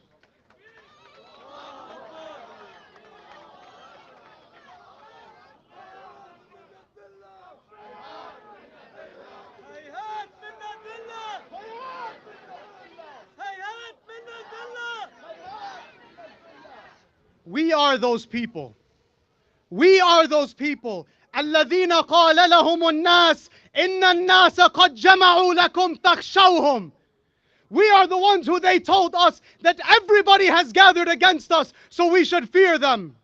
S4: We are those people. We are those people. الذين قال لهم الناس إن الناس قد جمعوا لكم تخشوهم. We are the ones who they told us that everybody has gathered against us, so we should fear them.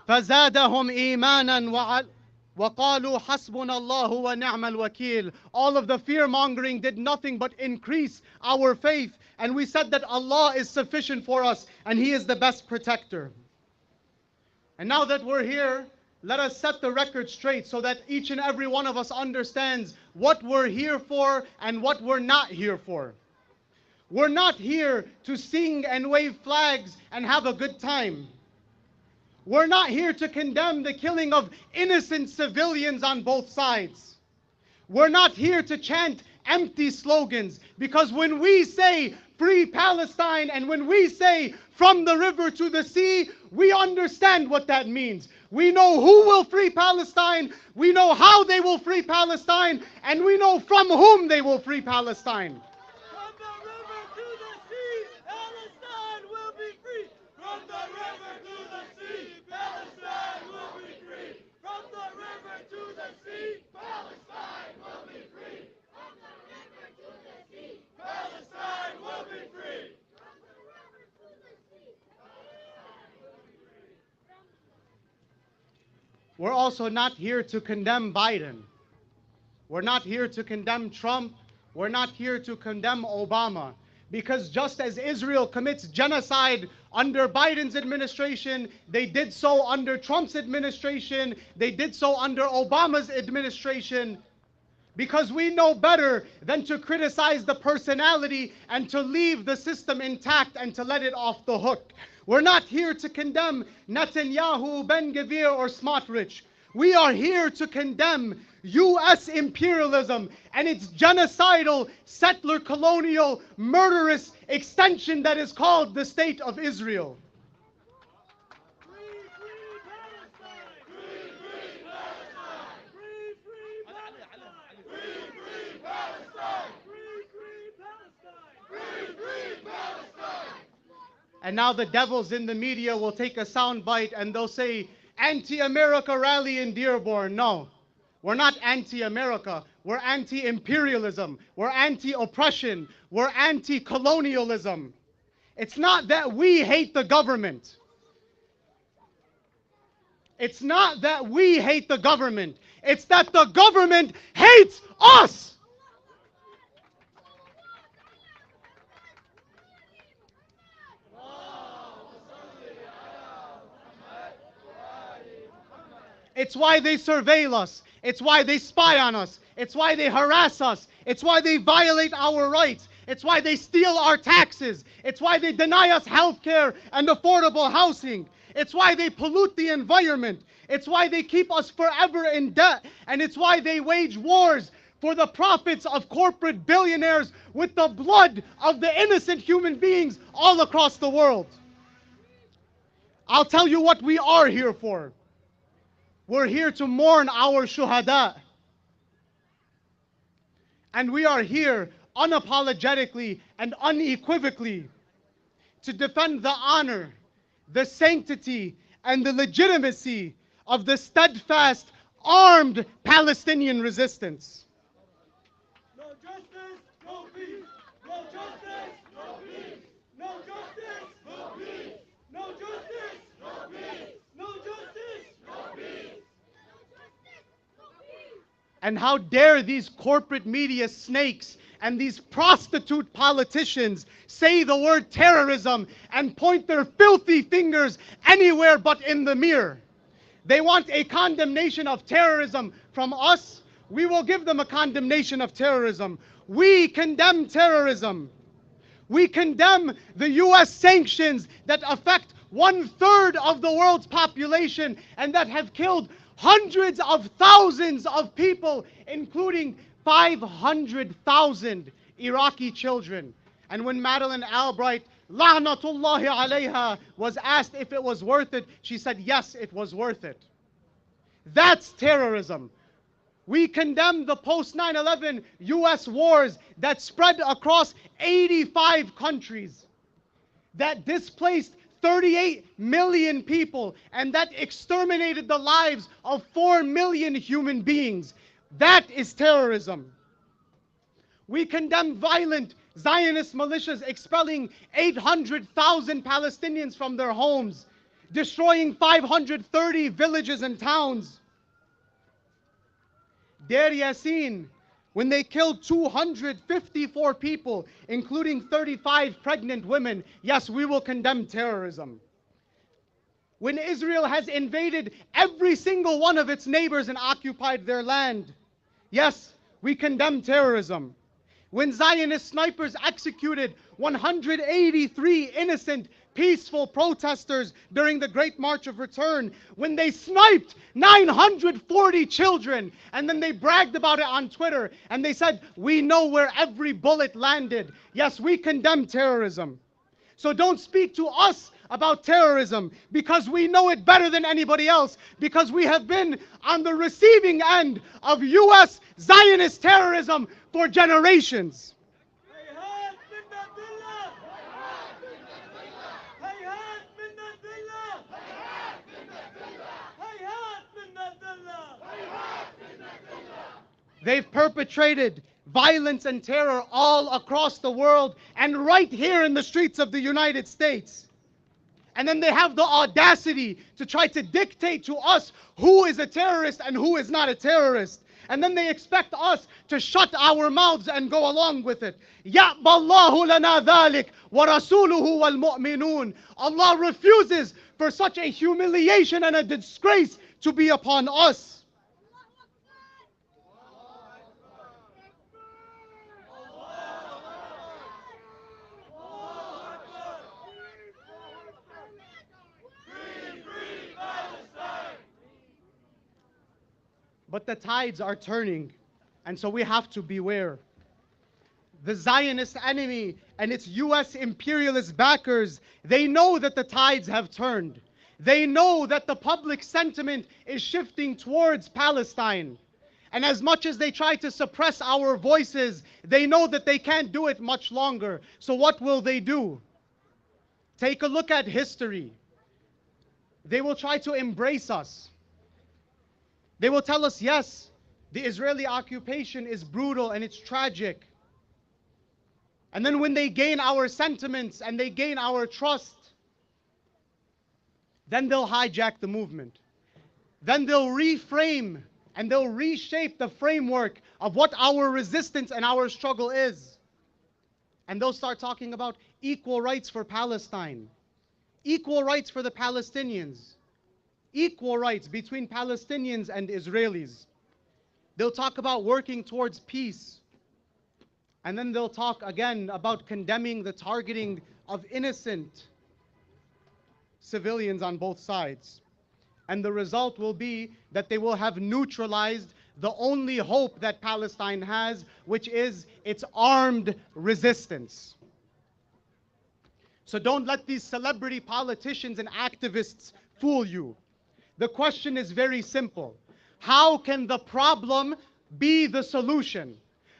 S4: فزادهم إيمانا وقالوا حسبنا الله ونعم الوكيل. All of the fear-mongering did nothing but increase our faith, and we said that Allah is sufficient for us and He is the best protector. And now that we're here, let us set the record straight so that each and every one of us understands what we're here for and what we're not here for. We're not here to sing and wave flags and have a good time. We're not here to condemn the killing of innocent civilians on both sides. We're not here to chant empty slogans, because when we say free Palestine and when we say from the river to the sea, we understand what that means. We know who will free Palestine, we know how they will free Palestine, and we know from whom they will free Palestine.
S1: From the river to the sea
S4: we're also not here to condemn Biden. We're not here to condemn Trump. We're not here to condemn Obama. Because just as Israel commits genocide under Biden's administration, they did so under Trump's administration, they did so under Obama's administration, because we know better than to criticize the personality and to leave the system intact and to let it off the hook. We're not here to condemn Netanyahu, Ben-Gvir, or Smotrich. We are here to condemn U.S. imperialism and its genocidal, settler, colonial, murderous extension that is called the State of Israel. And now the devils in the media will take a soundbite and they'll say, anti-America rally in Dearborn. No, we're not anti-America. We're anti-imperialism. We're anti-oppression. We're anti-colonialism. It's not that we hate the government. It's not that we hate the government. It's that the government hates us. It's why they surveil us. It's why they spy on us. It's why they harass us. It's why they violate our rights. It's why they steal our taxes. It's why they deny us health care and affordable housing. It's why they pollute the environment. It's why they keep us forever in debt. And it's why they wage wars for the profits of corporate billionaires with the blood of the innocent human beings all across the world. I'll tell you what we are here for. We're here to mourn our shuhada. And we are here unapologetically and unequivocally to defend the honor, the sanctity, and the legitimacy of the steadfast, armed Palestinian resistance.
S1: No justice, no peace. No justice, no peace. No justice, no peace. No justice, no peace. No justice, no peace.
S4: And how dare these corporate media snakes and these prostitute politicians say the word terrorism and point their filthy fingers anywhere but in the mirror. They want a condemnation of terrorism from us. We will give them a condemnation of terrorism. We condemn terrorism. We condemn the U.S. sanctions that affect 1/3 of the world's population and that have killed hundreds of thousands of people, including 500,000 Iraqi children. And when Madeleine Albright, la'natullahi alayha, was asked if it was worth it, she said, yes, it was worth it. That's terrorism. We condemn the post 9/11 U.S. wars that spread across 85 countries, that displaced 38 million people, and that exterminated the lives of 4 million human beings. That is terrorism. We condemn violent Zionist militias expelling 800,000 Palestinians from their homes, destroying 530 villages and towns. Deir Yassin, when they killed 254 people, including 35 pregnant women, yes, we will condemn terrorism. When Israel has invaded every single one of its neighbors and occupied their land, yes, we condemn terrorism. When Zionist snipers executed 183 innocent, peaceful protesters during the Great March of Return, when they sniped 940 children, and then they bragged about it on Twitter, and they said, we know where every bullet landed. Yes, we condemn terrorism. So don't speak to us about terrorism, because we know it better than anybody else, because we have been on the receiving end of U.S. Zionist terrorism for generations. They've perpetrated violence and terror all across the world and right here in the streets of the United States. And then they have the audacity to try to dictate to us who is a terrorist and who is not a terrorist. And then they expect us to shut our mouths and go along with it. يَأْبَى اللَّهُ لَنَا ذَلِكَ وَرَسُولُهُ وَالْمُؤْمِنُونَ. Allah refuses for such a humiliation and a disgrace to be upon us. But the tides are turning, and so we have to beware. The Zionist enemy and its US imperialist backers, they know that the tides have turned. They know that the public sentiment is shifting towards Palestine. And as much as they try to suppress our voices, they know that they can't do it much longer. So what will they do? Take a look at history. They will try to embrace us. They will tell us, yes, the Israeli occupation is brutal and it's tragic. And then when they gain our sentiments and they gain our trust, then they'll hijack the movement. Then they'll reframe and they'll reshape the framework of what our resistance and our struggle is. And they'll start talking about equal rights for Palestine, equal rights for the Palestinians, equal rights between Palestinians and Israelis. They'll talk about working towards peace. And then they'll talk again about condemning the targeting of innocent civilians on both sides. And the result will be that they will have neutralized the only hope that Palestine has, which is its armed resistance. So don't let these celebrity politicians and activists fool you. The question is very simple. How can the problem be the solution?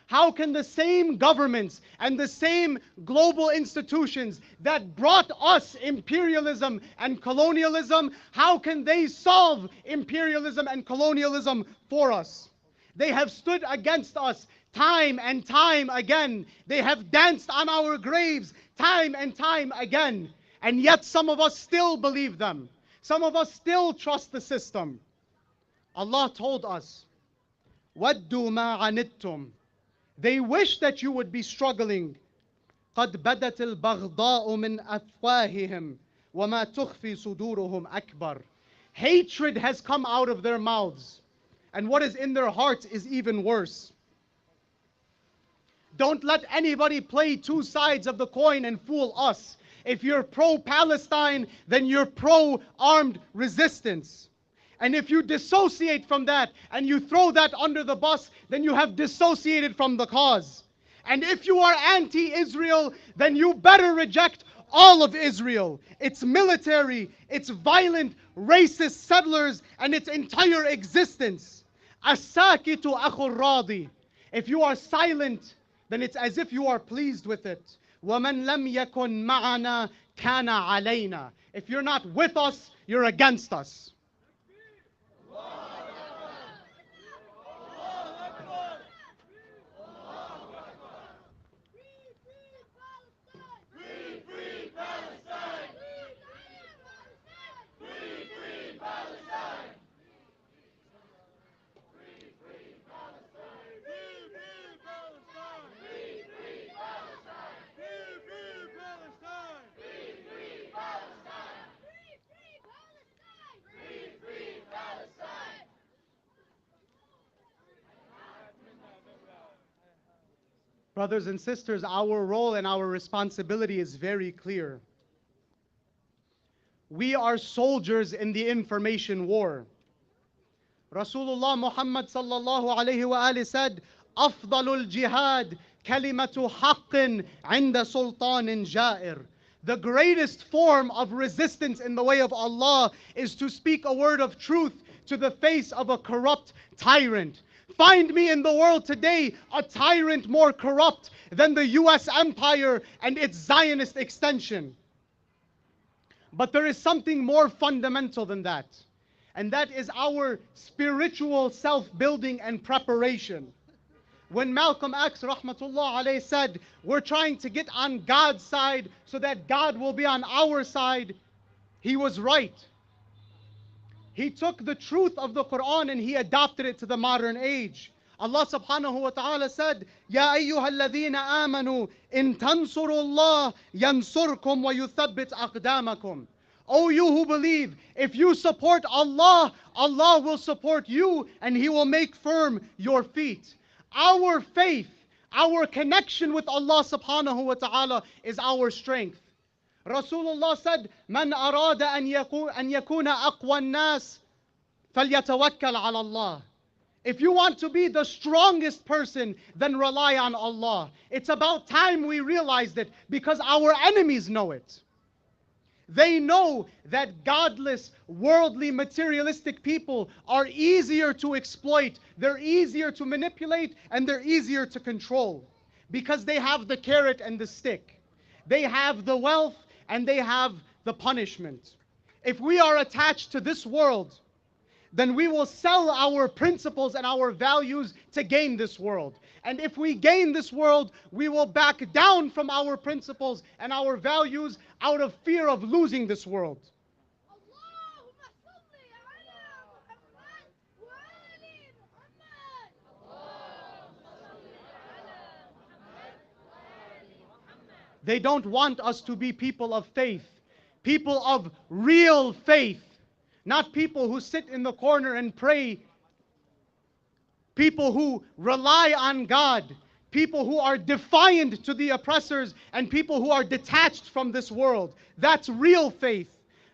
S4: How can the same governments and the same global institutions that brought us imperialism and colonialism, how can they solve imperialism and colonialism for us? They have stood against us time and time again. They have danced on our graves time and time again. And yet some of us still believe them. Some of us still trust the system. Allah told us, وَدُّوا مَا عَنِدْتُمْ. They wish that you would be struggling. قَدْ بَدَتِ الْبَغْضَاءُ مِنْ أَفْوَاهِهِمْ وَمَا تُخْفِي صُدُورُهُمْ أَكْبَرُ. Hatred has come out of their mouths, and what is in their hearts is even worse. Don't let anybody play two sides of the coin and fool us. If you're pro-Palestine, then you're pro-armed resistance. And if you dissociate from that and you throw that under the bus, then you have dissociated from the cause. And if you are anti-Israel, then you better reject all of Israel, its military, its violent, racist settlers, and its entire existence. As-sakitu akhur radi. If you are silent, then it's as if you are pleased with it. وَمَنْ لَمْ يَكُنْ مَعَنَا كَانَ عَلَيْنَا. If you're not with us, you're against us. Brothers and sisters, our role and our responsibility is very clear. We are soldiers in the information war. Rasulullah Muhammad sallallahu alayhi wa alihi said, أفضل الجهاد كلمة حق عند سلطان جائر. The greatest form of resistance in the way of Allah is to speak a word of truth to the face of a corrupt tyrant. Find me in the world today a tyrant more corrupt than the US empire and its Zionist extension. But there is something more fundamental than that. And that is our spiritual self-building and preparation. When Malcolm X, rahmatullah alayhi, said, we're trying to get on God's side so that God will be on our side, he was right. He took the truth of the Quran and he adopted it to the modern age. Allah subhanahu wa ta'ala said, Ya ayyuha alladhina amanu in tansurullah yansurkum wa yuthabbit aqdamakum. O you who believe, if you support Allah, Allah will support you and He will make firm your feet. Our faith, our connection with Allah subhanahu wa ta'ala is our strength. Rasulullah said, Man arada an yakuna aqwa an-nas falyatawakkal ala Allah. If you want to be the strongest person, then rely on Allah. It's about time we realized it because our enemies know it. They know that godless, worldly, materialistic people are easier to exploit, they're easier to manipulate, and they're easier to control because they have the carrot and the stick. They have the wealth and they have the punishment. If we are attached to this world, then we will sell our principles and our values to gain this world. And if we gain this world, we will back down from our principles and our values out of fear of losing this world. They don't want us to be people of faith, people of real faith, not people who sit in the corner and pray, people who rely on God, people who are defiant to the oppressors, and people who are detached from this world. That's real faith.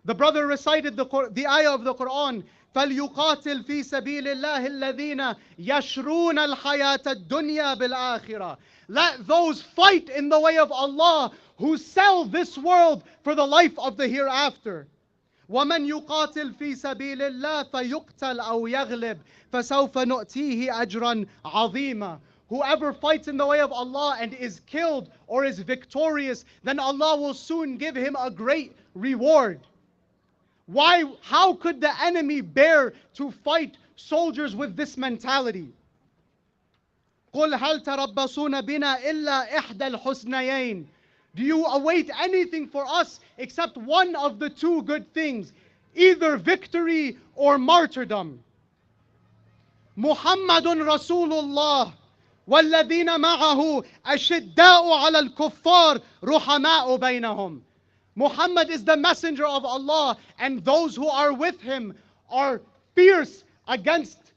S4: The brother recited the ayah of the Quran, فَلْيُقَاتِلْ فِي سَبِيلِ اللَّهِ الَّذِينَ يَشْرُونَ الْحَيَاةَ الدُّنْيَا بِالْآخِرَةِ. Let those fight in the way of Allah who sell this world for the life of the hereafter. وَمَنْ يُقَاتِلْ فِي سَبِيلِ اللَّهِ فَيُقْتَلْ أَوْ يَغْلِبْ فَسَوْفَ نُؤْتِيهِ أَجْرًا عَظِيمًا. Whoever fights in the way of Allah and is killed or is victorious, then Allah will soon give him a great reward. Why? How could the enemy bear to fight soldiers with this mentality? قُلْ هَلْ تَرَبَّصُونَ بِنَا إِلَّا إِحْدَى الْحُسْنَيَيْنِ. Do you await anything for us except one of the two good things, either victory or martyrdom? محمد رسول الله والذين معه أشداء على الكفار رحماء بينهم. Muhammad is the messenger of Allah, and those who are with him are fierce against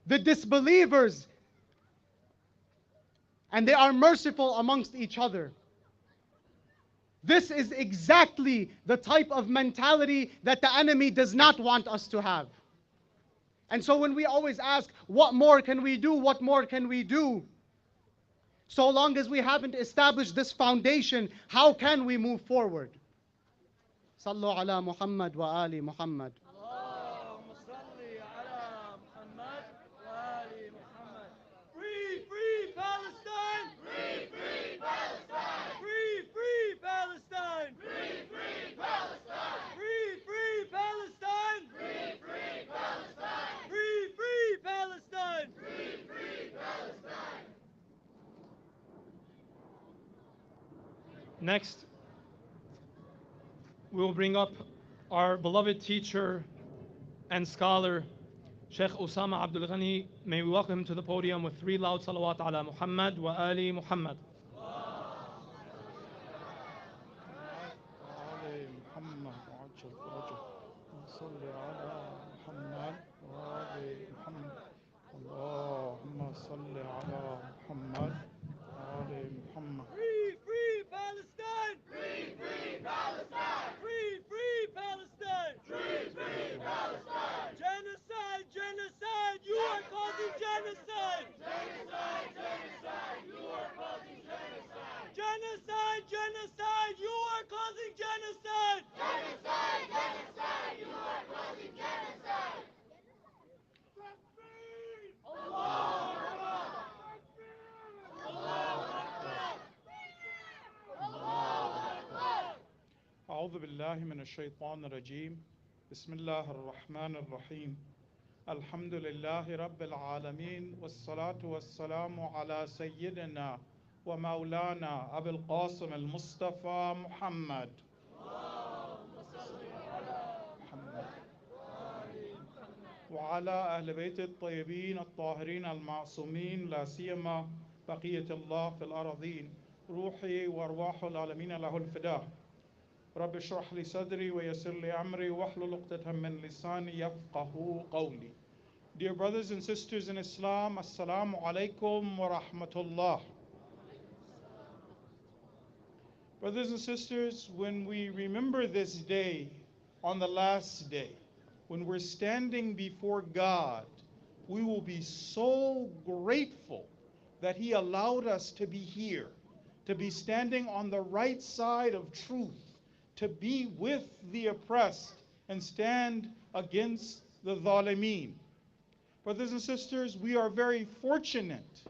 S4: the disbelievers, and they are merciful amongst each other. This is exactly the type of mentality that the enemy does not want us to have. And so when we always ask, what more can we do? What more can we do? So long as we haven't established this foundation, how can we move forward? Sallu ala Muhammad wa ali Muhammad.
S1: Free, free Palestine! Free, free Palestine! Free, free Palestine! Free, free Palestine! Free, free Palestine! Free, free Palestine! Free, free Palestine! Free, free Palestine!
S2: Next, we will bring up our beloved teacher and scholar, Sheikh Osama Abdul Ghani. May we welcome him to the podium with 3 loud salawat ala Muhammad wa ali Muhammad.
S1: Free, free Palestine! Free, free Palestine! Free, free Palestine! Free, free Palestine! Genocide, genocide! You are causing genocide! Genocide, genocide! You are causing genocide! Genocide, genocide! You are causing genocide! Genocide, genocide! You are causing genocide! Allah Akbar! Allah Akbar!
S5: أعوذ بالله من الشيطان الرجيم بسم الله الرحمن الرحيم الحمد لله رب العالمين والصلاة والسلام على سيدنا ومولانا أبي القاسم المصطفى محمد. اللهم صل على وعلى أهل بيت الطيبين الطاهرين المعصومين لا سيما بقية الله في الأراضين روحي وأرواح العالمين له الفداء رب اشرح لي صدري ويسر لي أمري واحلل عقدة من لساني يفقهوا قولي. Dear brothers and sisters in Islam, Assalamu alaikum wa rahmatullah. Brothers and sisters, when we remember this day, on the last day, when we're standing before God, we will be so grateful that He allowed us to be here, to be standing on the right side of truth, to be with the oppressed and stand against the zalimeen. Brothers and sisters, we are very fortunate.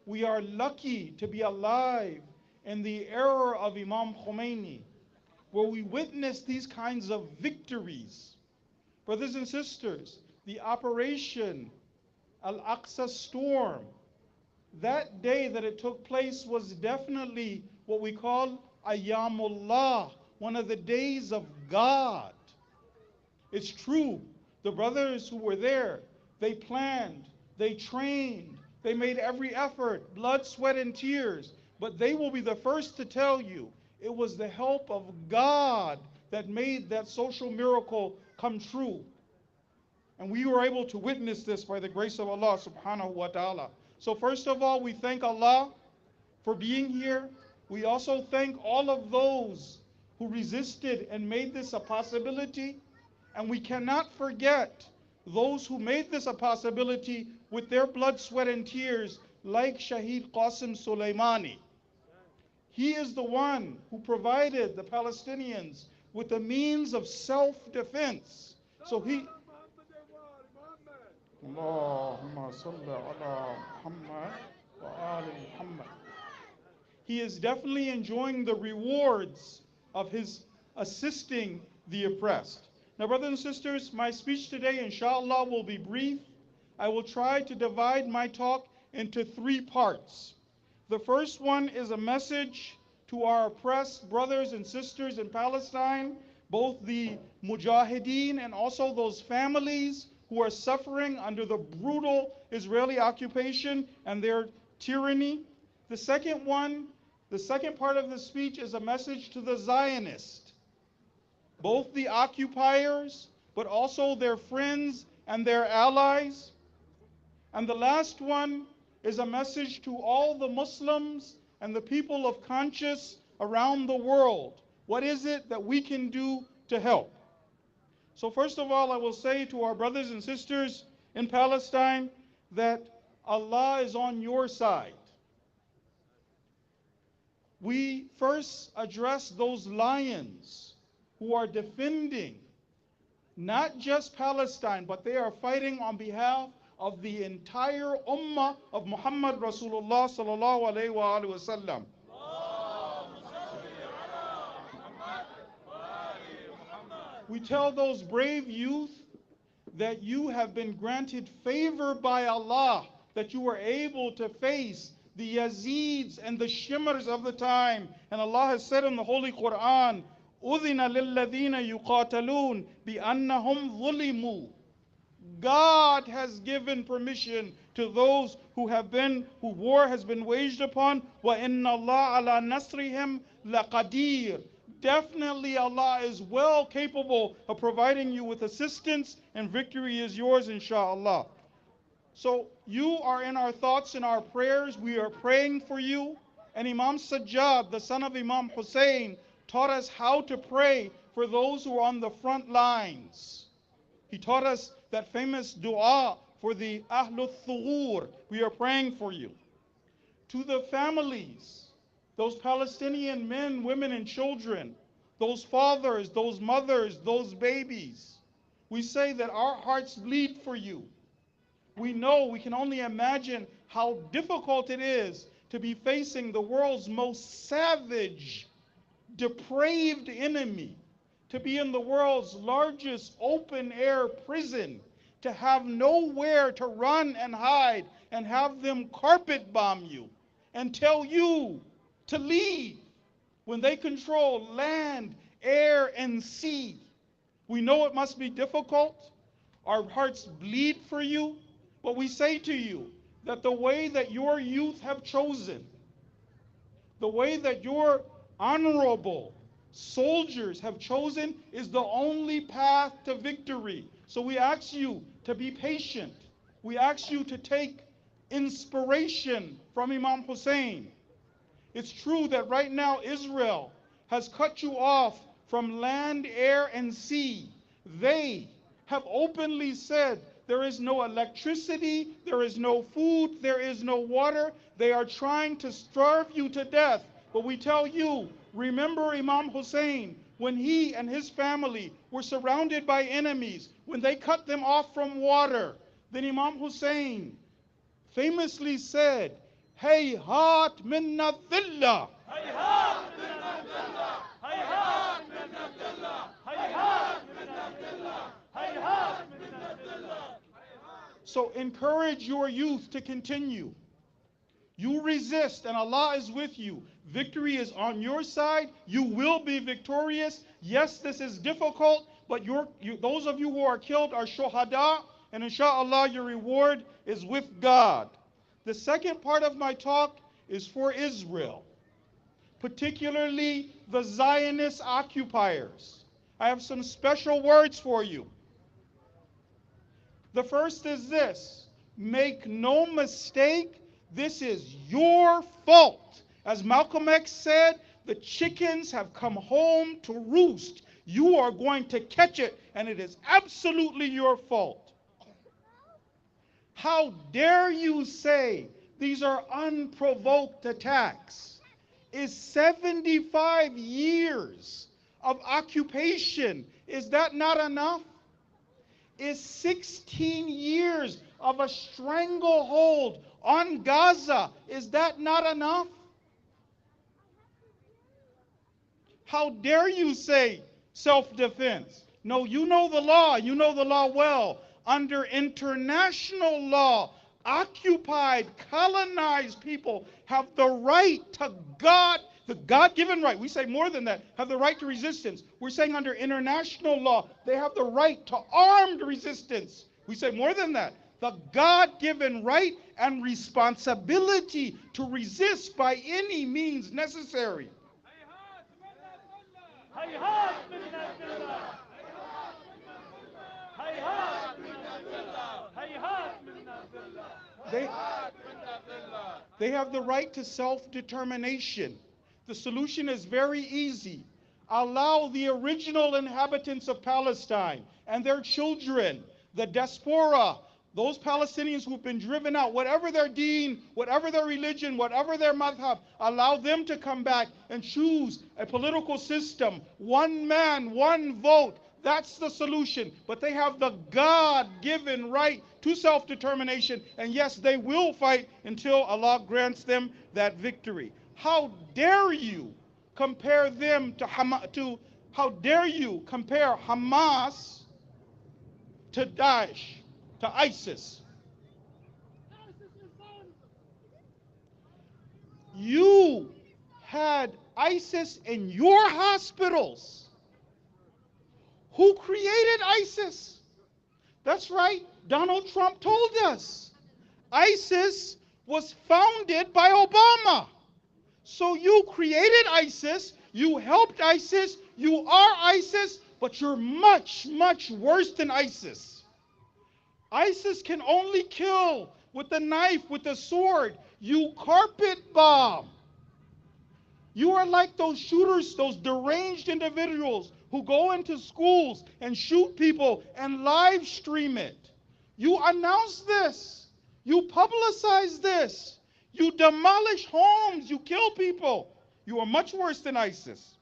S5: We are lucky to be alive in the era of Imam Khomeini, where we witness these kinds of victories. Brothers and sisters, the operation Al-Aqsa storm, that day that it took place was definitely what we call Ayyamullah, one of the days of God. It's true, the brothers who were there, they planned, they trained, they made every effort, blood, sweat, and tears. But they will be the first to tell you it was the help of God that made that social miracle come true. And we were able to witness this by the grace of Allah subhanahu wa ta'ala. So first of all, we thank Allah for being here. We also thank all of those who resisted and made this a possibility. And we cannot forget those who made this a possibility with their blood, sweat, and tears, like Shaheed Qasim Soleimani. He is the one who provided the Palestinians with the means of self-defense. So he... Allahumma salli ala Muhammad wa ali Muhammad. He is definitely enjoying the rewards of his assisting the oppressed. Now, brothers and sisters, my speech today, inshallah, will be brief. I will try to divide my talk into 3 parts. The first one is a message to our oppressed brothers and sisters in Palestine, both the mujahideen and also those families who are suffering under the brutal Israeli occupation and their tyranny. The second part of the speech is a message to the Zionists, both the occupiers, but also their friends and their allies. And the last one is a message to all the Muslims and the people of conscience around the world. What is it that we can do to help? So first of all, I will say to our brothers and sisters in Palestine that Allah is on your side. We first address those lions who are defending not just Palestine, but they are fighting on behalf of the entire ummah of Muhammad Rasulullah sallallahu alayhi wa sallam. We tell those brave youth that you have been granted favor by Allah, that you were able to face the Yazids and the Shimmers of the time. And Allah has said in the Holy Quran, أُذِنَ لِلَّذِينَ يُقَاتَلُونَ بِأَنَّهُمْ ظُلِمُوا. God has given permission to those who war has been waged upon. وَإِنَّ اللَّهَ عَلَى نَصْرِهِمْ لَقَدِيرٌ. Definitely Allah is well capable of providing you with assistance, and victory is yours, inshallah. So you are in our thoughts and our prayers. We are praying for you. And Imam Sajjad, the son of Imam Hussein, taught us how to pray for those who are on the front lines. He taught us that famous dua for the Ahlul Thughur. We are praying for you. To the families, those Palestinian men, women, and children, those fathers, those mothers, those babies, we say that our hearts bleed for you. We know, we can only imagine how difficult it is to be facing the world's most savage, depraved enemy, to be in the world's largest open-air prison, to have nowhere to run and hide, and have them carpet bomb you and tell you to leave when they control land, air, and sea. We know it must be difficult. Our hearts bleed for you, but we say to you that the way that your youth have chosen, the way that your honorable soldiers have chosen is the only path to victory. So we ask you to be patient. We ask you to take inspiration from Imam Hussein. It's true that right now Israel has cut you off from land, air, and sea. They have openly said there is no electricity, there is no food, there is no water. They are trying to starve you to death. But we tell you, remember Imam Hussein, when he and his family were surrounded by enemies, when they cut them off from water, then Imam Hussein famously said, Hayhat minna dhillah. Hayhat minna dhillah. Hayhat minna dhillah. Hayhat minna dhillah. Hayhat minna dhillah. So encourage your youth to continue. You resist and Allah is with you. Victory is on your side. You will be victorious. Yes, this is difficult, but those of you who are killed are shuhada, and inshallah your reward is with God. The second part of my talk is for Israel, particularly the Zionist occupiers. I have some special words for you. The first is this: make no mistake, this is your fault. As Malcolm X said, the chickens have come home to roost. You are going to catch it, and it is absolutely your fault. How dare you say these are unprovoked attacks? Is 75 years of occupation, is that not enough? Is 16 years of a stranglehold on Gaza, is that not enough? How dare you say self-defense? No, you know the law, you know the law well. Under international law, occupied, colonized people have the right to the God-given right. We say more than that, have the right to resistance. We're saying under international law, they have the right to armed resistance. We say more than that, the God-given right and responsibility to resist by any means necessary. They have the right to self-determination. The solution is very easy. Allow the original inhabitants of Palestine and their children, the diaspora, those Palestinians who've been driven out, whatever their deen, whatever their religion, whatever their madhab, allow them to come back and choose a political system. One man, one vote. That's the solution. But they have the God-given right to self-determination. And yes, they will fight until Allah grants them that victory. How dare you compare them to how dare you compare Hamas to Daesh, to ISIS? You had ISIS in your hospitals. Who created ISIS? That's right, Donald Trump told us. ISIS was founded by Obama. So you created ISIS, you helped ISIS, you are ISIS, but you're much, much worse than ISIS. ISIS can only kill with the knife, with the sword. You carpet bomb. You are like those shooters, those deranged individuals who go into schools and shoot people and live stream it. You announce this. You publicize this. You demolish homes. You kill people. You are much worse than ISIS.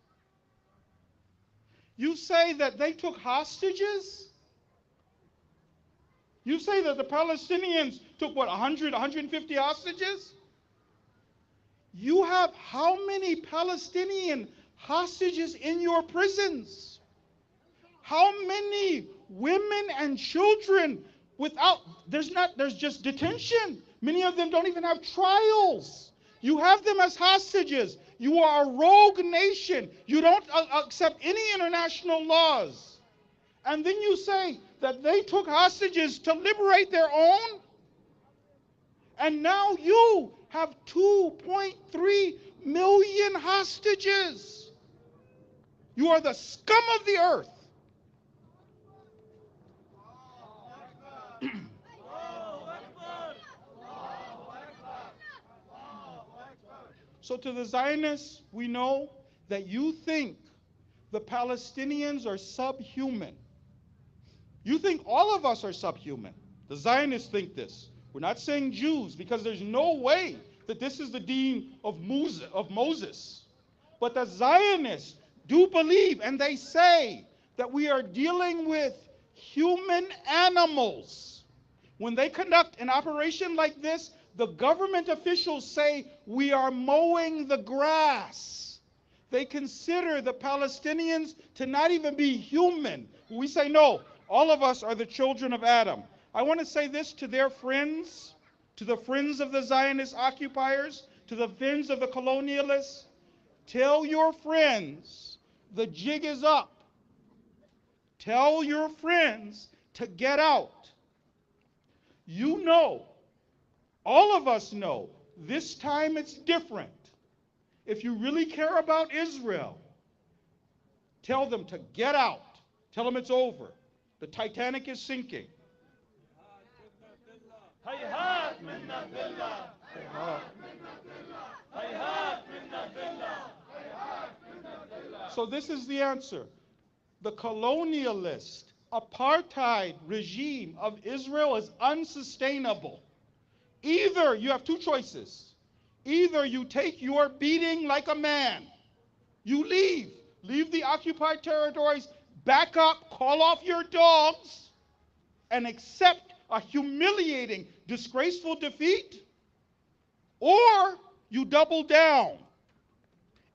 S5: You say that they took hostages? You say that the Palestinians took, 100, 150 hostages? You have how many Palestinian hostages in your prisons? How many women and children there's just detention. Many of them don't even have trials. You have them as hostages. You are a rogue nation. You don't accept any international laws. And then you say that they took hostages to liberate their own? And now you have 2.3 million hostages. You are the scum of the earth. So to the Zionists, we know that you think the Palestinians are subhuman. You think all of us are subhuman. The Zionists think this. We're not saying Jews, because there's no way that this is the deen of Moses. But the Zionists do believe, and they say, that we are dealing with human animals. When they conduct an operation like this, the government officials say we are mowing the grass. They consider the Palestinians to not even be human. We say, no, all of us are the children of Adam. I want to say this to their friends, to the friends of the Zionist occupiers, to the friends of the colonialists. Tell your friends the jig is up. Tell your friends to get out. You know, all of us know, this time it's different. If you really care about Israel, tell them to get out. Tell them it's over. The Titanic is sinking. So this is the answer. The colonialist, apartheid regime of Israel is unsustainable. Either you have two choices. Either you take your beating like a man, you leave the occupied territories, back up, call off your dogs, and accept a humiliating, disgraceful defeat, or you double down.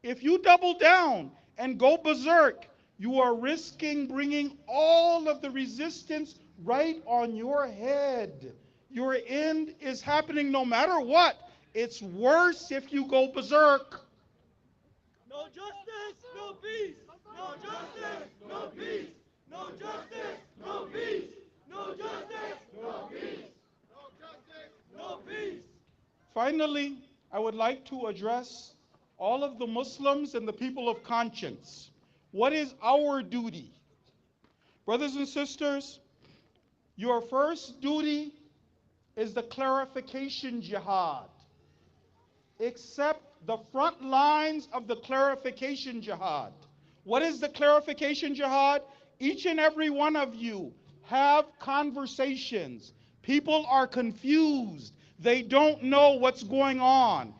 S5: If you double down and go berserk, you are risking bringing all of the resistance right on your head. Your end is happening no matter what. It's worse if you go berserk.
S6: No justice, no peace. No justice, no peace. No justice, no peace. No justice, no peace. No justice, no peace.
S5: Finally, I would like to address all of the Muslims and the people of conscience. What is our duty? Brothers and sisters, your first duty is the clarification jihad. Accept the front lines of the clarification jihad. What is the clarification jihad? Each and every one of you have conversations. People are confused. They don't know what's going on.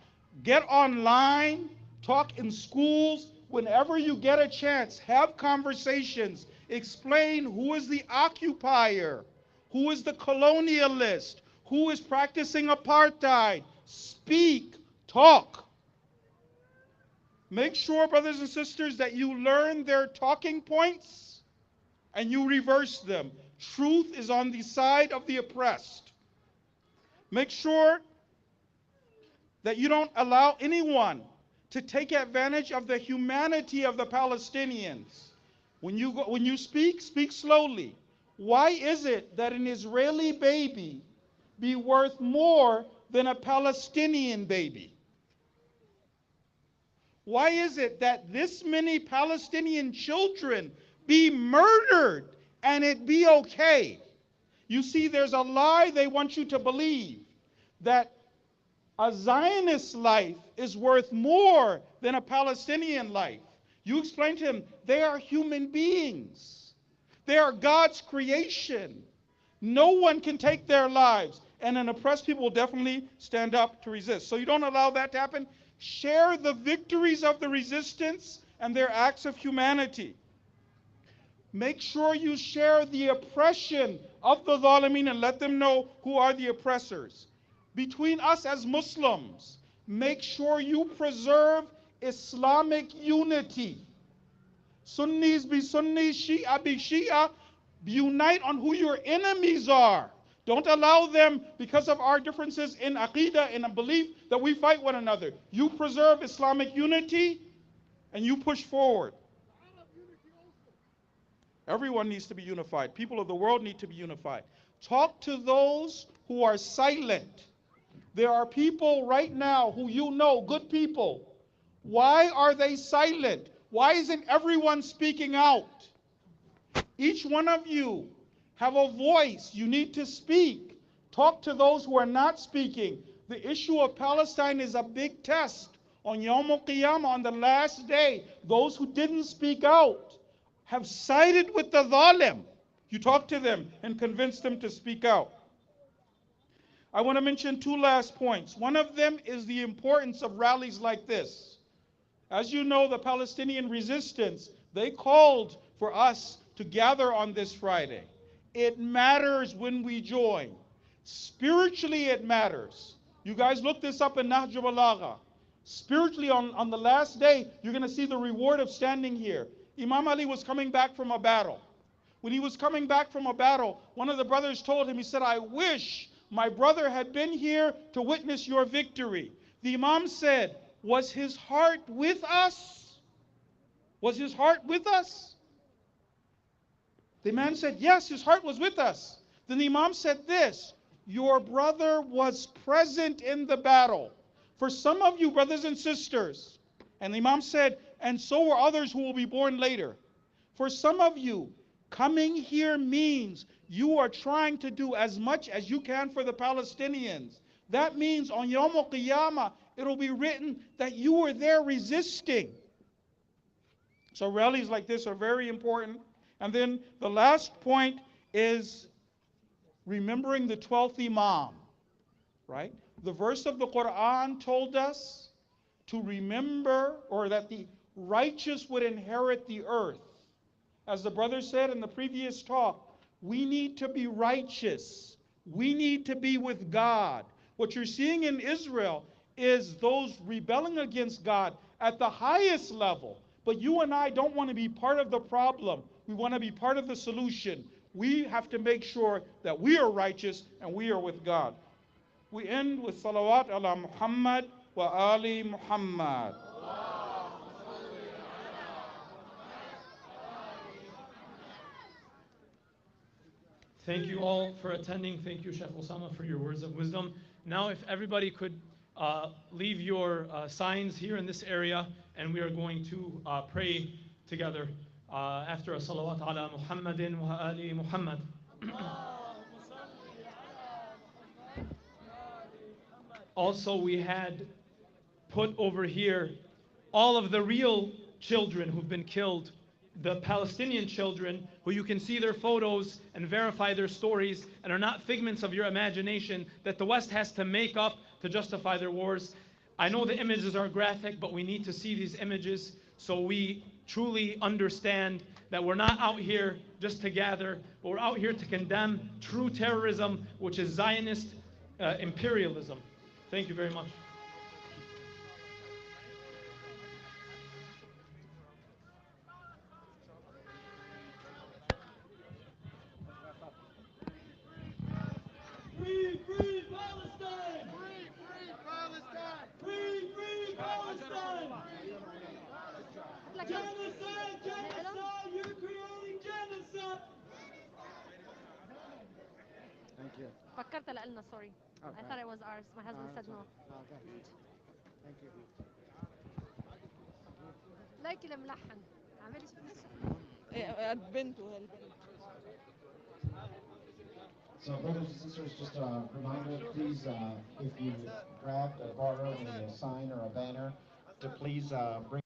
S5: Get online, talk in schools. Whenever you get a chance, have conversations. Explain who is the occupier, who is the colonialist, who is practicing apartheid. Speak, talk. Make sure, brothers and sisters, that you learn their talking points and you reverse them. Truth is on the side of the oppressed. Make sure that you don't allow anyone to take advantage of the humanity of the Palestinians. When you speak, speak slowly. Why is it that an Israeli baby be worth more than a Palestinian baby? Why is it that this many Palestinian children be murdered and it be okay? You see, there's a lie they want you to believe, that a Zionist life is worth more than a Palestinian life. You explain to them, they are human beings. They are God's creation. No one can take their lives, and an oppressed people will definitely stand up to resist. So you don't allow that to happen. Share the victories of the resistance and their acts of humanity. Make sure you share the oppression of the Zalimeen and let them know who are the oppressors. Between us as Muslims, make sure you preserve Islamic unity. Sunnis be Sunnis, Shia be Shia. Unite on who your enemies are. Don't allow them, because of our differences in aqidah and a belief, that we fight one another. You preserve Islamic unity and you push forward. Everyone needs to be unified. People of the world need to be unified. Talk to those who are silent. There are people right now who you know, good people. Why are they silent? Why isn't everyone speaking out? Each one of you have a voice. You need to speak. Talk to those who are not speaking. The issue of Palestine is a big test. On Yawm al-Qiyamah, on the last day, those who didn't speak out have sided with the zalim. You talk to them and convince them to speak out. I want to mention two last points. One of them is the importance of rallies like this. As you know, the Palestinian resistance, they called for us to gather on this Friday. It matters when we join. Spiritually, it matters. You guys look this up in Nahj al-Balagha. Spiritually, on the last day, you're going to see the reward of standing here. Imam Ali was coming back from a battle. When he was coming back from a battle, one of the brothers told him, he said, I wish my brother had been here to witness your victory. The Imam said, was his heart with us? Was his heart with us? The man said, yes, his heart was with us. Then the Imam said this, your brother was present in the battle. For some of you, brothers and sisters, and the Imam said, and so were others who will be born later. For some of you, coming here means you are trying to do as much as you can for the Palestinians. That means on Yawm al-Qiyamah, it'll be written that you were there resisting. So rallies like this are very important. And then the last point is remembering the 12th Imam, right? The verse of the Quran told us to remember, or that the righteous would inherit the earth. As the brother said in the previous talk, we need to be righteous. We need to be with God. What you're seeing in Israel is those rebelling against God at the highest level. But you and I don't want to be part of the problem. We want to be part of the solution. We have to make sure that we are righteous and we are with God. We end with salawat ala Muhammad wa ali Muhammad.
S2: Thank you all for attending. Thank you, Sheikh Osama, for your words of wisdom. Now, if everybody could leave your signs here in this area, and we are going to pray together after a salawat ala Muhammadin wa ali Muhammad. Also, we had put over here all of the real children who've been killed, the Palestinian children, who you can see their photos and verify their stories and are not figments of your imagination that the West has to make up to justify their wars. I know the images are graphic, but we need to see these images so we truly understand that we're not out here just to gather, but we're out here to condemn true terrorism, which is Zionist imperialism. Thank you very much.
S6: Free, free Palestine! Free, free Palestine! Free, free Palestine! Genocide, genocide! You're creating genocide!
S7: Thank you.
S8: فكرت لنا sorry. I thought it was ours. My husband said no.
S7: Thank you.
S8: لايك الملحن عمالي
S9: بنته هي البنت.
S1: So, brothers and sisters, just a reminder, please, if you grabbed or borrowed a sign or a banner, to please bring